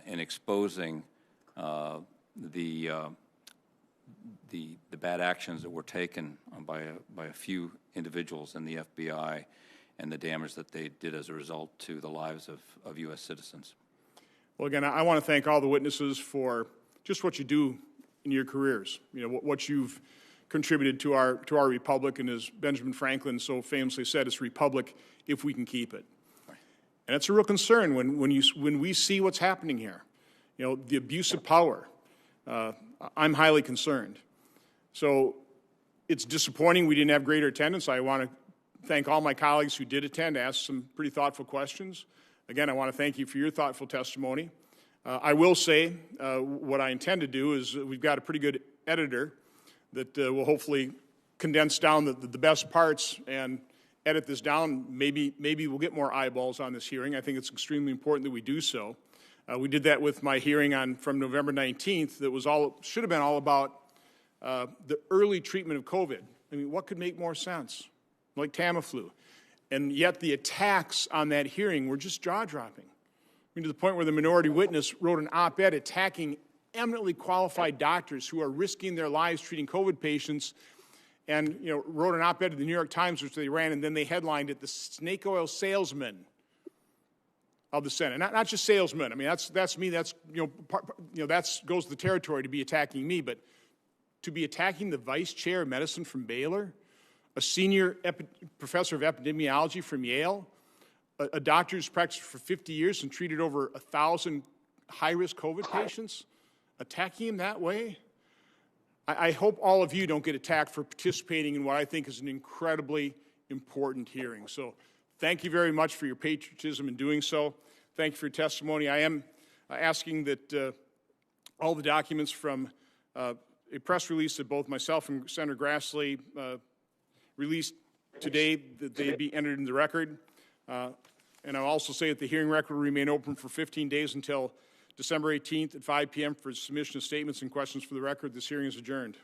in exposing the bad actions that were taken by a few individuals in the FBI and the damage that they did as a result to the lives of U.S. citizens. Well, again, I want to thank all the witnesses for just what you do in your careers. You know, what you've contributed to our republic, and as Benjamin Franklin so famously said, it's a republic if we can keep it. Right. And it's a real concern when we see what's happening here. You know, the abuse of power. I'm highly concerned. So it's disappointing we didn't have greater attendance. I want to thank all my colleagues who did attend, asked some pretty thoughtful questions. Again, I want to thank you for your thoughtful testimony. I will say what I intend to do is we've got a pretty good editor that will hopefully condense down the best parts and edit this down. Maybe we'll get more eyeballs on this hearing. I think it's extremely important that we do so. We did that with my hearing from November 19th that should have been all about the early treatment of COVID. I mean, what could make more sense? Like Tamiflu. And yet the attacks on that hearing were just jaw-dropping. I mean, to the point where the minority witness wrote an op-ed attacking eminently qualified doctors who are risking their lives treating COVID patients, and wrote an op-ed in the New York Times, which they ran, and then they headlined it, "The Snake Oil Salesman of the Senate." Not just salesman. I mean, that's me. That's that goes to the territory to be attacking me, but to be attacking the vice chair of medicine from Baylor, a senior professor of epidemiology from Yale, a doctor who's practiced for 50 years and treated over 1,000 high-risk COVID patients, attacking him that way. I hope all of you don't get attacked for participating in what I think is an incredibly important hearing. So thank you very much for your patriotism in doing so. Thank you for your testimony. I am asking that all the documents from a press release that both myself and Senator Grassley released today, that they be entered in the record. And I'll also say that the hearing record will remain open for 15 days until December 18th at 5 p.m. for submission of statements and questions for the record. This hearing is adjourned.